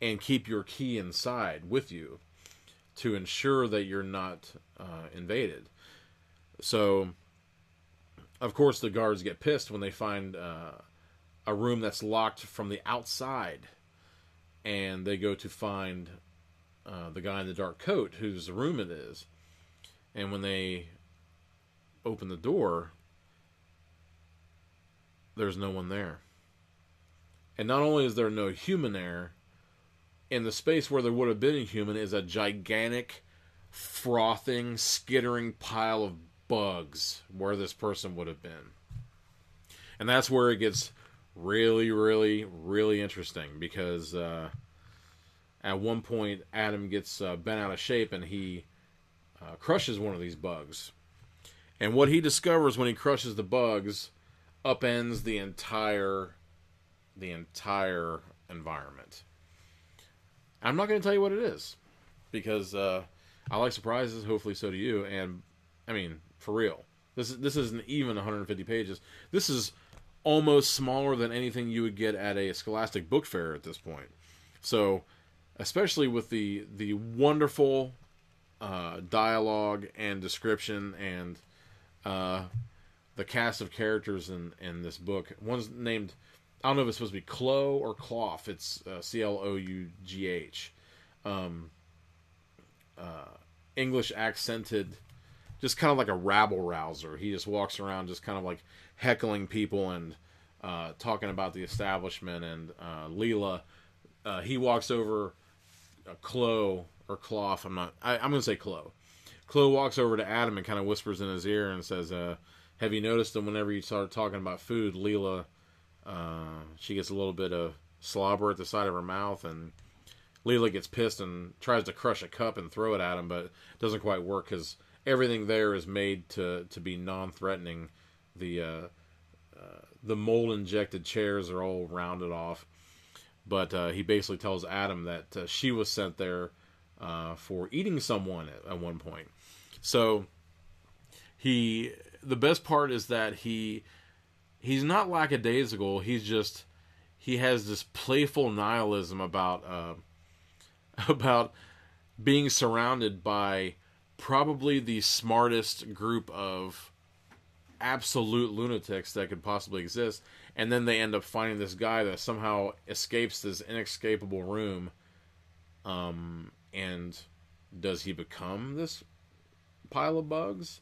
and keep your key inside with you to ensure that you're not invaded. So, of course, the guards get pissed when they find a room that's locked from the outside, and they go to find the guy in the dark coat, whose room it is. And when they open the door, there's no one there. And not only is there no human there, in the space where there would have been a human is a gigantic, frothing, skittering pile of bugs where this person would have been. And that's where it gets really, really, really interesting, because at one point Adam gets bent out of shape and he crushes one of these bugs. And what he discovers when he crushes the bugs upends the entire environment. I'm not going to tell you what it is, because I like surprises. Hopefully, so do you. And I mean, for real, this isn't even 150 pages. This is almost smaller than anything you would get at a Scholastic book fair at this point. So, especially with the wonderful dialogue and description and the cast of characters in this book. One's named, I don't know if it's supposed to be Clo or Clough. It's Clough. English accented, just kind of like a rabble rouser. He just walks around just kind of like heckling people and talking about the establishment. And Leela, he walks over Clo or Clough. I'm going to say Clo. Clo walks over to Adam and kind of whispers in his ear and says, have you noticed that whenever you start talking about food, Leela, she gets a little bit of slobber at the side of her mouth, and Leela gets pissed and tries to crush a cup and throw it at him, but it doesn't quite work because everything there is made to be non-threatening. The mold-injected chairs are all rounded off, but he basically tells Adam that she was sent there for eating someone at one point. So the best part is that he's not lackadaisical. He has this playful nihilism about being surrounded by probably the smartest group of absolute lunatics that could possibly exist, and then they end up finding this guy that somehow escapes this inescapable room. And does he become this pile of bugs?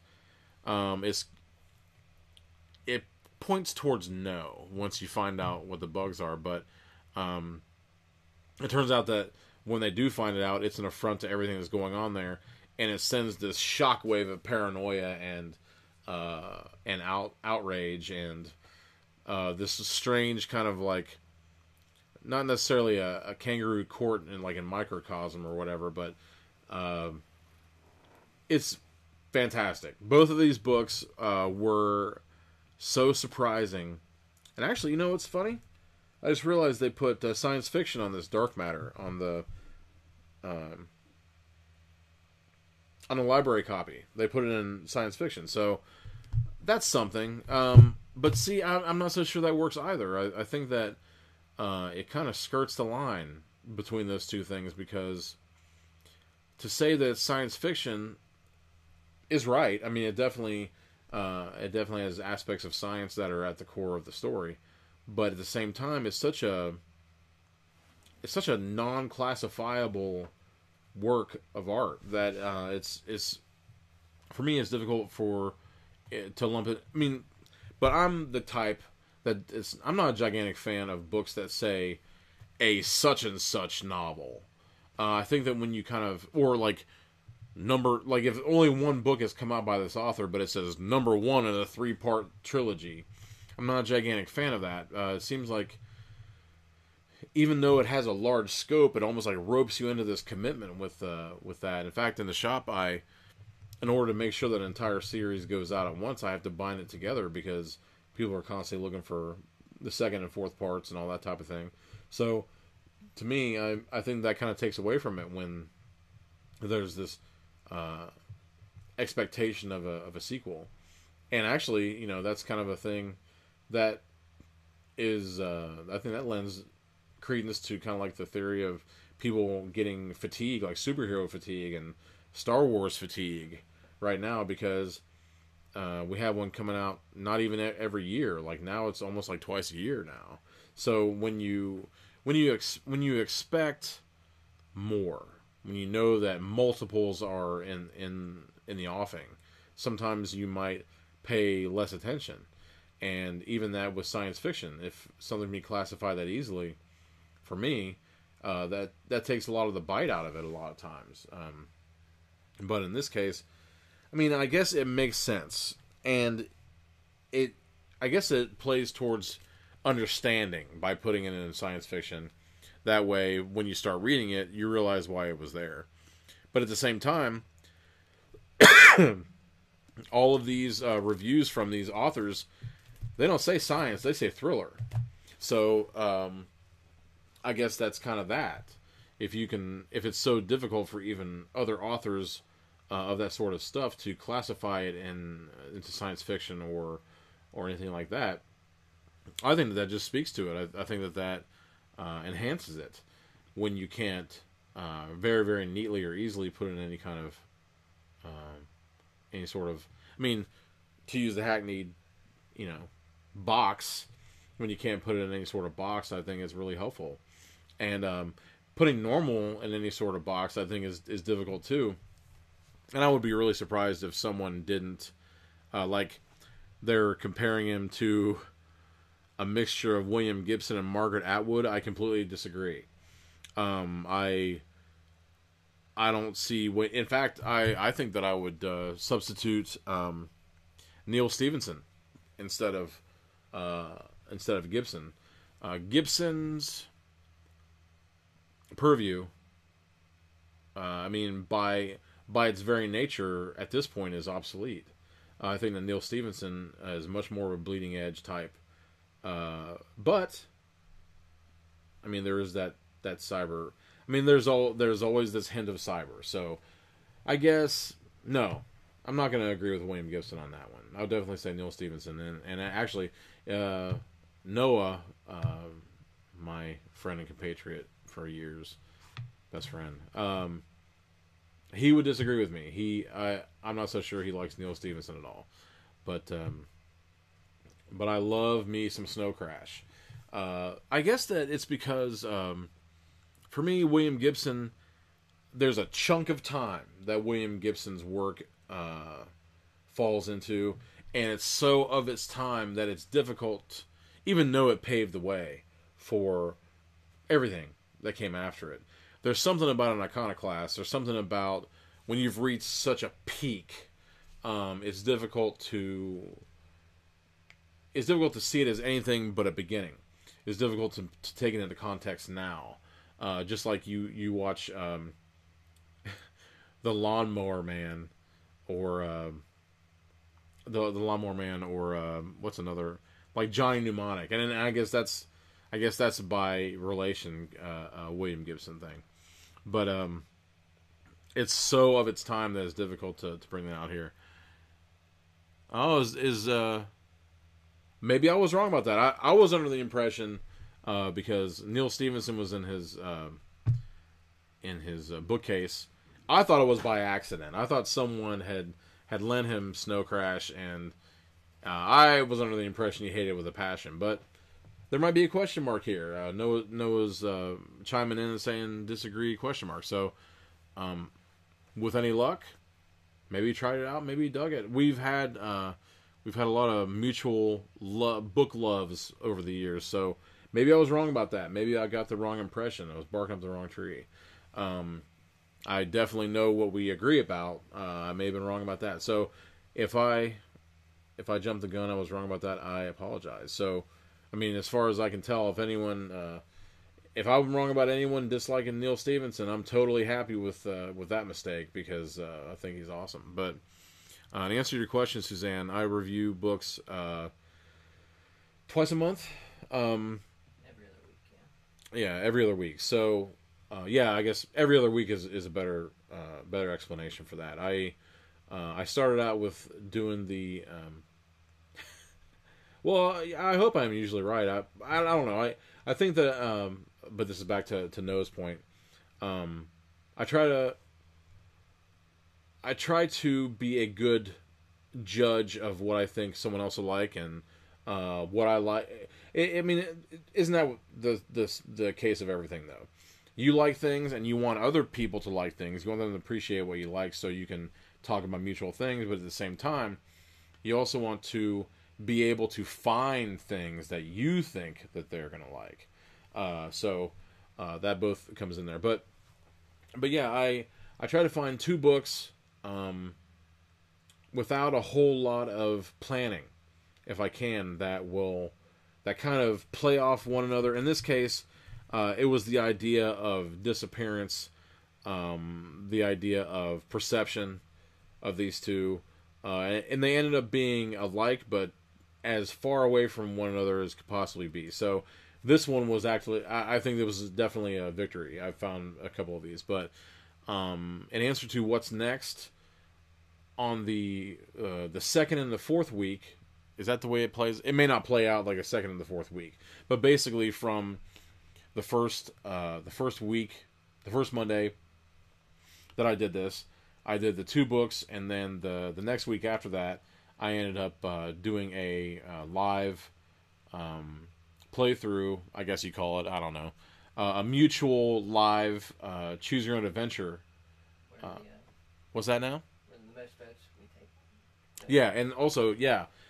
It points towards no once you find out what the bugs are, but it turns out that when they do find it out, it's an affront to everything that's going on there, and it sends this shockwave of paranoia and outrage and this strange kind of like, not necessarily a kangaroo court in microcosm or whatever, but it's fantastic. Both of these books were so surprising. And actually, you know what's funny? I just realized they put science fiction on this dark matter on the library copy. They put it in science fiction, so that's something. But see, I'm not so sure that works either. I think that it kind of skirts the line between those two things, because to say that science fiction is right, I mean, it definitely has aspects of science that are at the core of the story, but at the same time, it's such a non-classifiable work of art that it's for me, it's difficult to lump it. I mean, but I'm the type that I'm not a gigantic fan of books that say a such and such novel. I think that when you kind of, or like if only one book has come out by this author, but it says number 1 in a 3-part trilogy. I'm not a gigantic fan of that. It seems like, even though it has a large scope, it almost like ropes you into this commitment with that. In fact, in the shop, in order to make sure that an entire series goes out at once, I have to bind it together because people are constantly looking for the 2nd and 4th parts and all that type of thing. So, to me, I think that kind of takes away from it when there's this expectation of a sequel. And actually, that's kind of a thing that is, I think that lends credence to kind of like the theory of people getting fatigue, like superhero fatigue and Star Wars fatigue right now, because we have one coming out not even every year. Like now it's almost like twice a year now. So when you expect more, when you know that multiples are in the offing, sometimes you might pay less attention. And even that with science fiction, if something can be classified that easily, for me, that takes a lot of the bite out of it a lot of times. But in this case, I mean, I guess it makes sense, and I guess it plays towards understanding by putting it in science fiction. That way, when you start reading it, you realize why it was there. But at the same time, all of these reviews from these authors, they don't say science, they say thriller. So, I guess that's kind of that. If it's so difficult for even other authors of that sort of stuff to classify it into science fiction or anything like that, I think that just speaks to it. I think that enhances it when you can't very, very neatly or easily put in any kind of any sort of, I mean, to use the hackneyed, box, when you can't put it in any sort of box, I think is really helpful. And putting normal in any sort of box, I think, is difficult too. And I would be really surprised if someone didn't, like, they're comparing him to a mixture of William Gibson and Margaret Atwood. I completely disagree. I don't see. In fact, I think that I would substitute Neil Stephenson instead of Gibson. Gibson's purview, I mean, by its very nature, at this point, is obsolete. I think that Neil Stephenson is much more of a bleeding edge type. But I mean, there is that cyber. I mean, there's always this hint of cyber. So I guess no, I'm not going to agree with William Gibson on that one. I would definitely say Neil Stephenson, and actually Noah, my friend and compatriot for years, best friend. He would disagree with me. I'm not so sure he likes Neil Stephenson at all, but I love me some Snow Crash. I guess that it's because for me, William Gibson, there's a chunk of time that William Gibson's work falls into, and it's so of its time that it's difficult, even though it paved the way for everything that came after it. There's something about an iconoclast. There's something about when you've reached such a peak, it's difficult to see it as anything but a beginning. It's difficult to take it into context now. Just like you watch the Lawnmower Man, or the Lawnmower Man, or what's another, like Johnny Mnemonic, and I guess that's by relation, William Gibson thing. But it's so of its time that it's difficult to bring that out here. Maybe I was wrong about that. I was under the impression, because Neil Stephenson was in his bookcase, I thought it was by accident. I thought someone had lent him Snow Crash, and I was under the impression he hated it with a passion. But there might be a question mark here. Noah's chiming in and saying disagree, question mark. So, with any luck, maybe he tried it out, maybe he dug it. We've had a lot of mutual book loves over the years, so maybe I was wrong about that. Maybe I got the wrong impression. I was barking up the wrong tree. I definitely know what we agree about. I may have been wrong about that. So if I jumped the gun, I was wrong about that, I apologize. So, I mean, as far as I can tell, if I'm wrong about anyone disliking Neil Stephenson, I'm totally happy with that mistake, because I think he's awesome. But to answer your question, Suzanne, I review books twice a month. Every other week, yeah. Yeah, every other week. So, yeah, I guess every other week is a better explanation for that. I started out with doing the. Well, I hope I'm usually right. I don't know. I think that. But this is back to Noah's point. I try to be a good judge of what I think someone else will like, and what I like. I mean, isn't that the case of everything, though? You like things, and you want other people to like things. You want them to appreciate what you like, so you can talk about mutual things. But at the same time, you also want to be able to find things that you think that they're going to like. So that both comes in there. But yeah, I try to find two books without a whole lot of planning, if I can, that kind of play off one another. In this case, it was the idea of disappearance, the idea of perception of these two, and they ended up being alike, but as far away from one another as could possibly be. So this one was actually, I think it was definitely a victory. I found a couple of these, but in answer to what's next, on the second and the fourth week, is that the way it plays? It may not play out like a second and the fourth week, but basically from the first week, the first Monday that I did this, I did the two books, and then the next week after that, I ended up doing a live playthrough, I guess you call it. I don't know, a mutual live choose your own adventure. What's that now? The most votes we take. Yeah, and also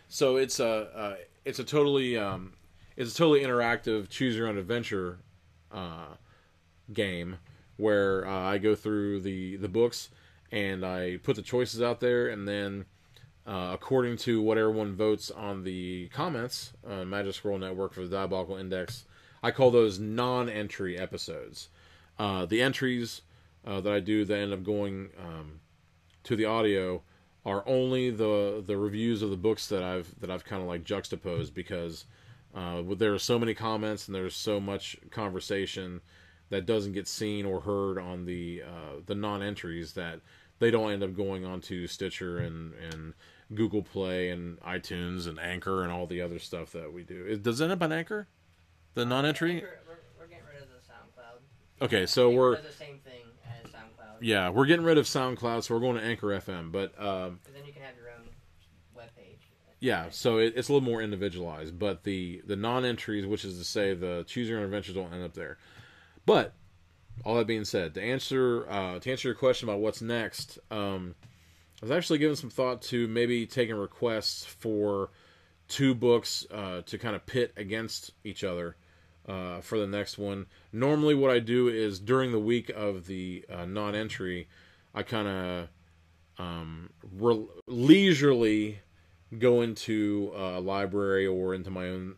so it's a totally interactive choose your own adventure game where I go through the books and I put the choices out there, and then according to what everyone votes on the comments on Magic Scroll Network for the Diabolical Index, I call those non-entry episodes. The entries that I do that end up going to the audio are only the reviews of the books that I've kind of like juxtaposed, because there are so many comments and there's so much conversation that doesn't get seen or heard on the non-entries, that they don't end up going onto Stitcher and Google Play and iTunes and Anchor and all the other stuff that we do. Does it end up on Anchor? The non-entry? Anchor, we're getting rid of the SoundCloud. Okay, so Anchor does the same thing as SoundCloud. Yeah, we're getting rid of SoundCloud, so we're going to Anchor FM. But then you can have your own webpage. Yeah, so it's a little more individualized. But the non-entries, which is to say the Choose Your Own Adventures, don't end up there. But all that being said, to answer your question about what's next, I was actually giving some thought to maybe taking requests for two books to kind of pit against each other for the next one. Normally what I do is during the week of the non-entry, I kind of leisurely go into a library or into my own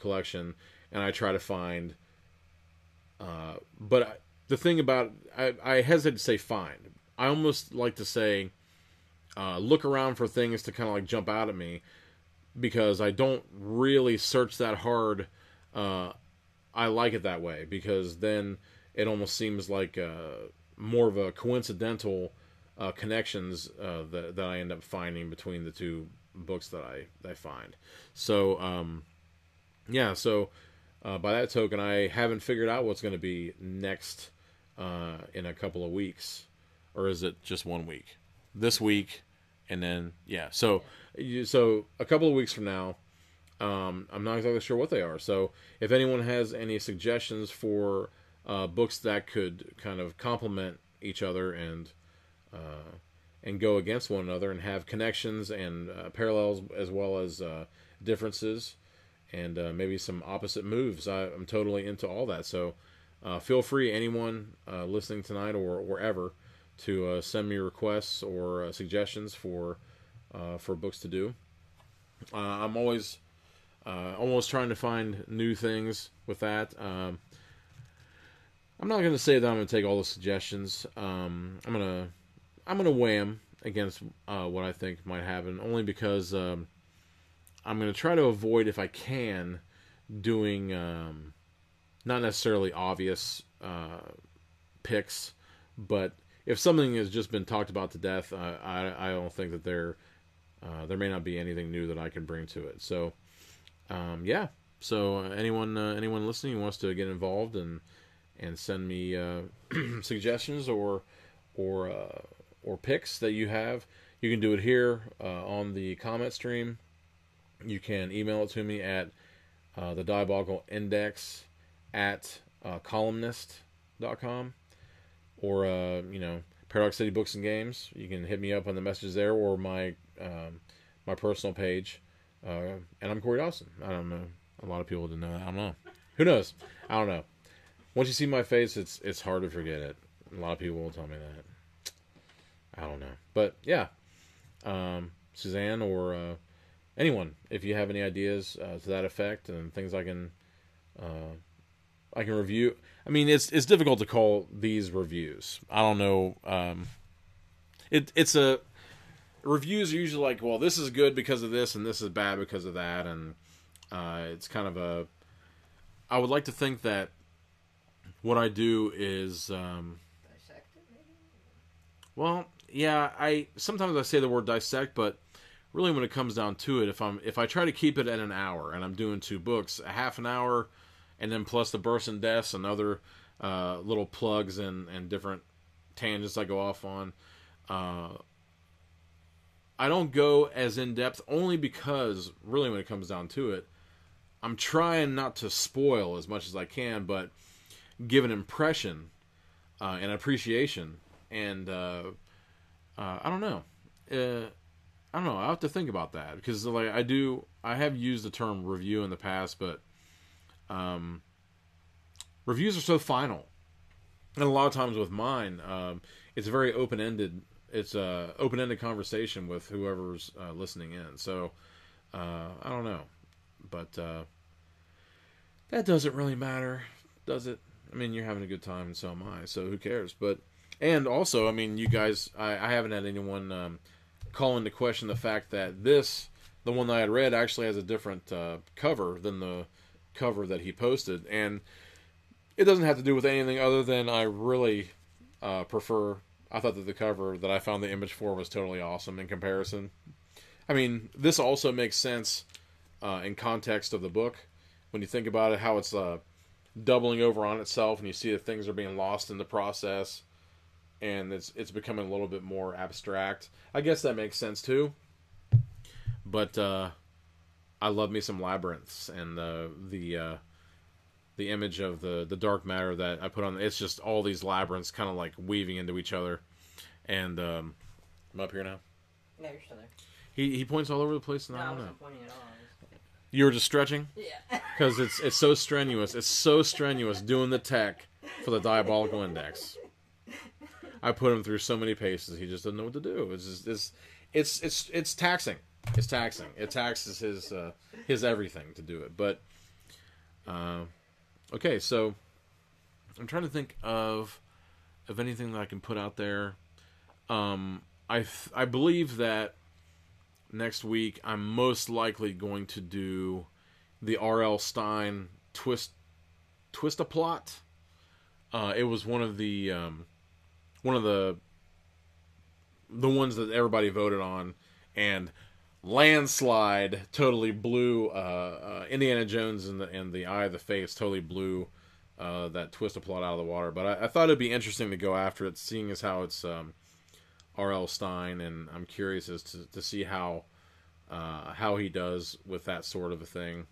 collection, and I try to find... but the thing about... I hesitate to say find. I almost like to say look around for things to kind of like jump out at me, because I don't really search that hard. I like it that way, because then it almost seems like more of a coincidental connections that I end up finding between the two books that I find. So yeah, so by that token, I haven't figured out what's going to be next in a couple of weeks, or is it just 1 week? This week, and then so a couple of weeks from now, I'm not exactly sure what they are. So if anyone has any suggestions for books that could kind of complement each other and go against one another and have connections and parallels as well as differences and maybe some opposite moves, I'm totally into all that. So feel free, anyone listening tonight or wherever, to send me requests or suggestions for books to do. I'm always trying to find new things with that. I'm not going to say that I'm going to take all the suggestions. I'm gonna weigh them against what I think might happen, only because I'm going to try to avoid, if I can, doing not necessarily obvious picks, but if something has just been talked about to death, I don't think that there may not be anything new that I can bring to it. So, yeah. So anyone listening who wants to get involved and send me suggestions or picks that you have, you can do it here on the comment stream. You can email it to me at the Diabolical Index at columnist.com, or Paradox City Books and Games. You can hit me up on the messages there, or my personal page. And I'm Corey Dawson. I don't know. A lot of people didn't know that. I don't know. Who knows? I don't know. Once you see my face, it's hard to forget it. A lot of people will tell me that. I don't know. But yeah, Suzanne or anyone, if you have any ideas to that effect and things I can review. I mean, it's difficult to call these reviews. I don't know. Reviews are usually like, well, this is good because of this, and this is bad because of that, and it's kind of I would like to think that what I do is Dissect it, maybe? well, yeah. Sometimes I say the word dissect, but really, when it comes down to it, if I try to keep it at an hour and I'm doing 2 books, a half an hour, and then plus the births and deaths and other little plugs and different tangents I go off on, I don't go as in depth, only because really when it comes down to it, I'm trying not to spoil as much as I can, but give an impression and appreciation. And I don't know. I don't know. I have to think about that, because like I have used the term review in the past, but reviews are so final, and a lot of times with mine, it's very open-ended. It's a open-ended conversation with whoever's listening in. So I don't know, but that doesn't really matter, does it? I mean, you're having a good time, and so am I. So who cares? And also, I mean, you guys, I haven't had anyone call into question the fact that the one that I had read, actually has a different cover than the cover that he posted, and it doesn't have to do with anything other than I really prefer. I thought that the cover that I found the image for was totally awesome in comparison. I mean, this also makes sense in context of the book when you think about it, how it's doubling over on itself, and you see that things are being lost in the process, and it's becoming a little bit more abstract. I guess that makes sense too. But I love me some labyrinths, and the image of the dark matter that I put on. It's just all these labyrinths kind of like weaving into each other. And I'm up here now. Yeah, you're still there. He points all over the place, and No, I I don't know. wasn't pointing at all. You were just stretching? Yeah. Because it's so strenuous. It's so strenuous doing the tech for the Diabolical Index. I put him through so many paces, he just doesn't know what to do. It's taxing. It's taxing. It taxes his everything to do it. But okay, so I'm trying to think of anything that I can put out there. I believe that next week I'm most likely going to do the R.L. Stine Twist-a-Plot. It was one of the ones that everybody voted on, and landslide totally blew Indiana Jones and the Eye of the Face totally blew that Twist-a-Plot out of the water. But I thought it'd be interesting to go after it, seeing as how it's R.L. Stine, and I'm curious as to see how he does with that sort of a thing.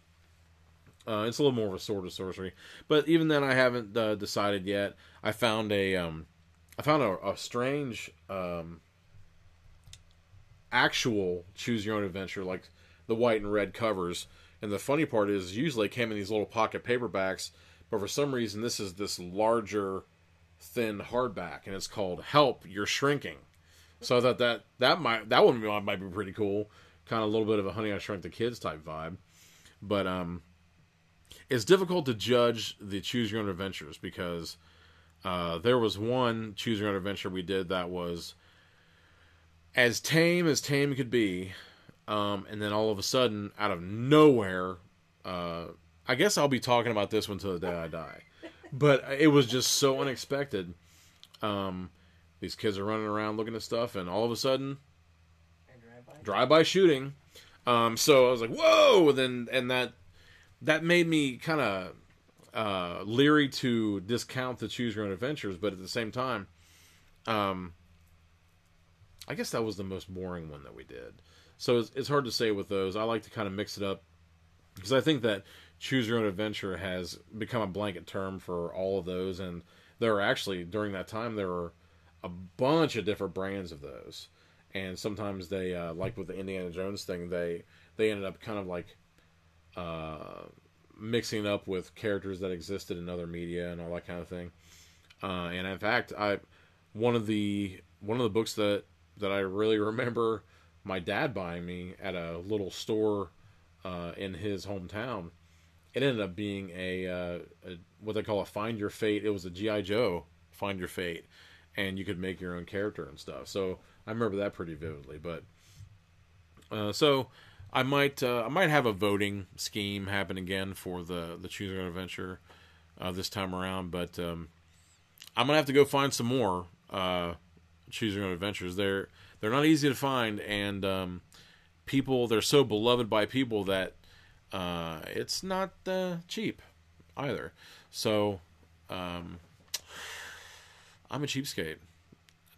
It's a little more of a sword of sorcery, but even then I haven't decided yet. I found a strange actual choose your own adventure, like the white and red covers, and the funny part is usually it came in these little pocket paperbacks, but for some reason this is this larger, thin hardback, and it's called "Help, You're Shrinking." So I thought that one might be pretty cool, kind of a little bit of a Honey I Shrunk the Kids type vibe. But it's difficult to judge the Choose Your Own Adventures because there was one Choose Your Own Adventure we did that was as tame could be, and then all of a sudden, out of nowhere, I guess I'll be talking about this one till the day I die. But it was just so unexpected. These kids are running around looking at stuff, and all of a sudden, drive-by shooting. So I was like, whoa! And that made me kind of leery to discount the Choose Your Own Adventures, but at the same time, I guess that was the most boring one that we did. So it's hard to say with those. I like to kind of mix it up, because I think that Choose Your Own Adventure has become a blanket term for all of those, and there are actually, during that time, there were a bunch of different brands of those. And sometimes they, like with the Indiana Jones thing, they ended up kind of like mixing up with characters that existed in other media and all that kind of thing. And in fact, one of the books that I really remember my dad buying me at a little store in his hometown, it ended up being a what they call a Find Your Fate. It was a G.I. Joe Find Your Fate, and you could make your own character and stuff. So I remember that pretty vividly. But so I might have a voting scheme happen again for the Choose Your Own Adventure this time around. But I'm gonna have to go find some more Choose Your Own Adventures. They're not easy to find, and they're so beloved by people that it's not cheap either. So I'm a cheapskate.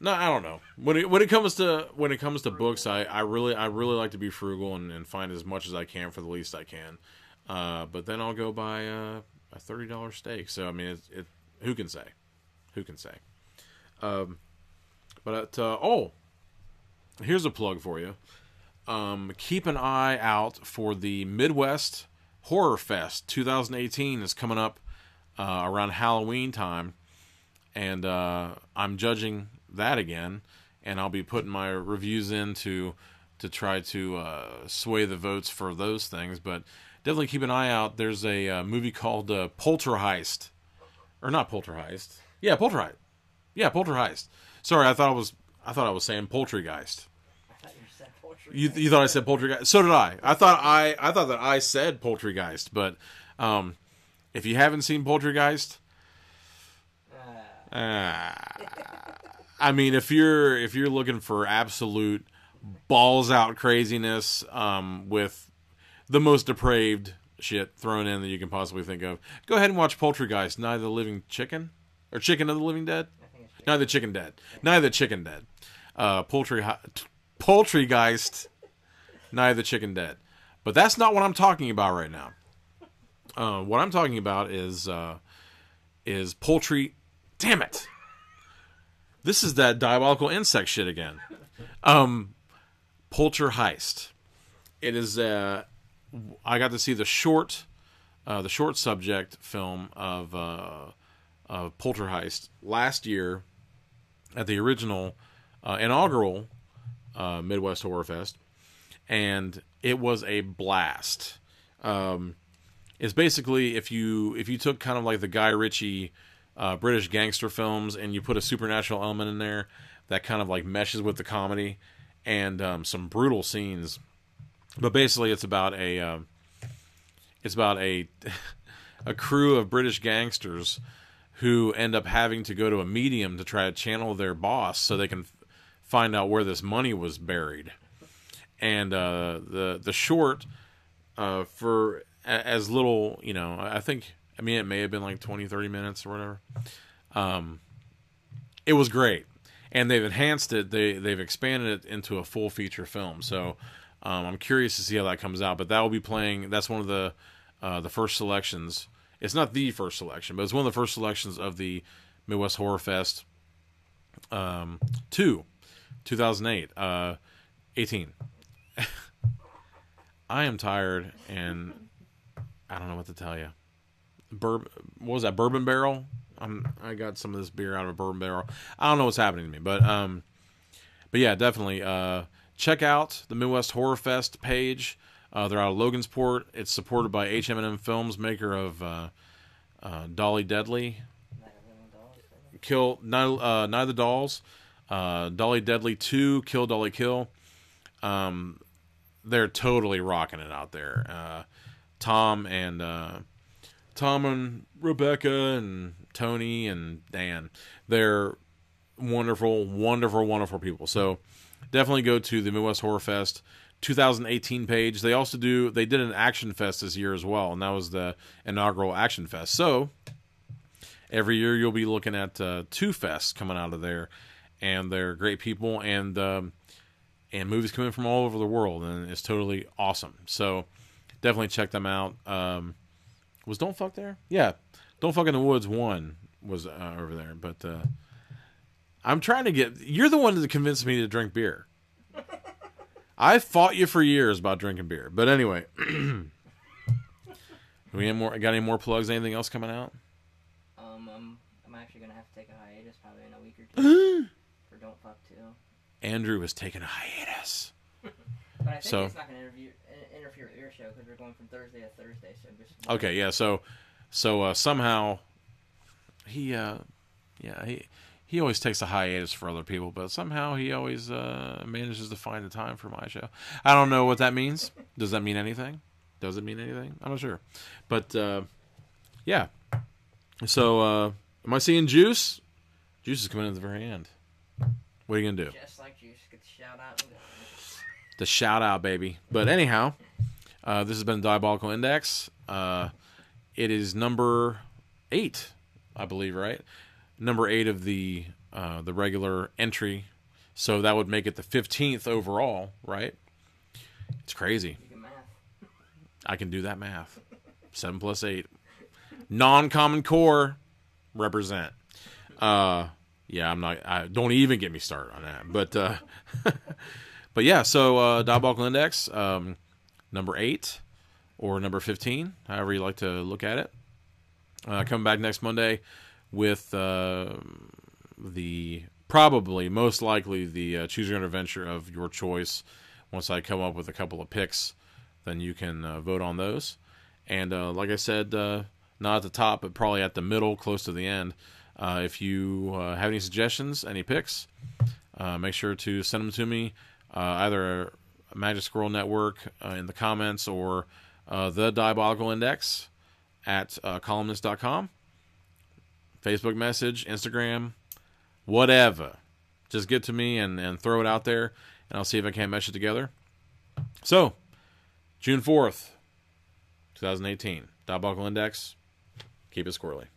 No, I don't know. When it comes to books, I really like to be frugal and find as much as I can for the least I can. But then I'll go buy a $30 steak. So I mean, who can say? Who can say? Here's a plug for you. Keep an eye out for the Midwest Horror Fest 2018 is coming up around Halloween time, and I'm judging that again, and I'll be putting my reviews in to try to sway the votes for those things. But definitely keep an eye out. There's a movie called Poltergeist, or not Poltergeist. Yeah, Poltergeist. Yeah, Poltergeist. Sorry, I thought I was saying Poltergeist. You thought I said Poltergeist? So did I. I thought that I said Poltergeist, but if you haven't seen Poltergeist, I mean, if you're looking for absolute balls out craziness with the most depraved shit thrown in that you can possibly think of, go ahead and watch Poltergeist, Night of the Living Chicken, or Chicken of the Living Dead. Night of the Chicken Dead. Night of the Chicken Dead. Poltergeist, Night of the Chicken Dead. But that's not what I'm talking about right now. What I'm talking about is poultry. Damn it! This is that diabolical insect shit again. Poltergeist. It is. I got to see the short subject film of Poltergeist last year at the original inaugural Midwest Horror Fest, and it was a blast. It's basically if you took kind of like the Guy Ritchie British gangster films and you put a supernatural element in there that kind of like meshes with the comedy and some brutal scenes. But basically, it's about a a crew of British gangsters who end up having to go to a medium to try to channel their boss so they can find out where this money was buried. And the short for as little, I mean, it may have been like 20, 30 minutes or whatever. It was great. And they've enhanced it. They've expanded it into a full feature film. So I'm curious to see how that comes out. But that will be playing. That's one of the first selections. It's not the first selection, but it's one of the first selections of the Midwest Horror Fest 2008. 18. I am tired, and I don't know what to tell you. what was that, bourbon barrel? I got some of this beer out of a bourbon barrel. I don't know what's happening to me, but yeah, definitely check out the Midwest Horror Fest page. They're out of Logansport. It's supported by HM&M Films, maker of Dolly Deadly, Night of the Dolls, Dolly Deadly 2, Kill Dolly Kill. They're totally rocking it out there. Tom and Rebecca and Tony and Dan, they're wonderful, wonderful, wonderful people. So definitely go to the Midwest Horror Fest 2018 page. They did an Action Fest this year as well, and that was the inaugural Action Fest. So every year you'll be looking at 2 fests coming out of there, and they're great people, and movies coming from all over the world, and it's totally awesome. So definitely check them out. Was Don't Fuck there? Yeah, Don't Fuck in the Woods 1 was over there, but I'm trying to get... You're the one that convinced me to drink beer. I fought you for years about drinking beer. But anyway. Got any more plugs? Anything else coming out? I'm actually going to have to take a hiatus probably in a week or 2 for Don't Fuck 2. Andrew was taking a hiatus. But I think it's not going to interfere with your show because we're going from Thursday to Thursday. So just okay, yeah. So somehow he always takes a hiatus for other people, but somehow he always manages to find the time for my show. I don't know what that means. Does that mean anything? Does it mean anything? I'm not sure. But yeah. So am I seeing Juice? Juice is coming in at the very end. What are you gonna do? Just like Juice, get the shout out. The shout out, baby. But anyhow, this has been Diabolical Index. It is number 8, I believe, right? Number 8 of the regular entry, so that would make it the 15th overall, right? It's crazy. You can math. I can do that math. 7 plus 8, non-common core, represent. Yeah, I'm not. Don't even get me started on that. But but yeah. So Diabolical Index, number 8 or number 15, however you like to look at it. Coming back next Monday with most likely the Choose Your Own Adventure of your choice. Once I come up with a couple of picks, then you can vote on those. And like I said, not at the top, but probably at the middle, close to the end. If you have any suggestions, any picks, make sure to send them to me, either Magic Squirrel Network in the comments or the Diabolical Index at columnist.com. Facebook message, Instagram, whatever. Just get to me and throw it out there, and I'll see if I can mesh it together. So, June 4th, 2018, Diabolical Index. Keep it squirrely.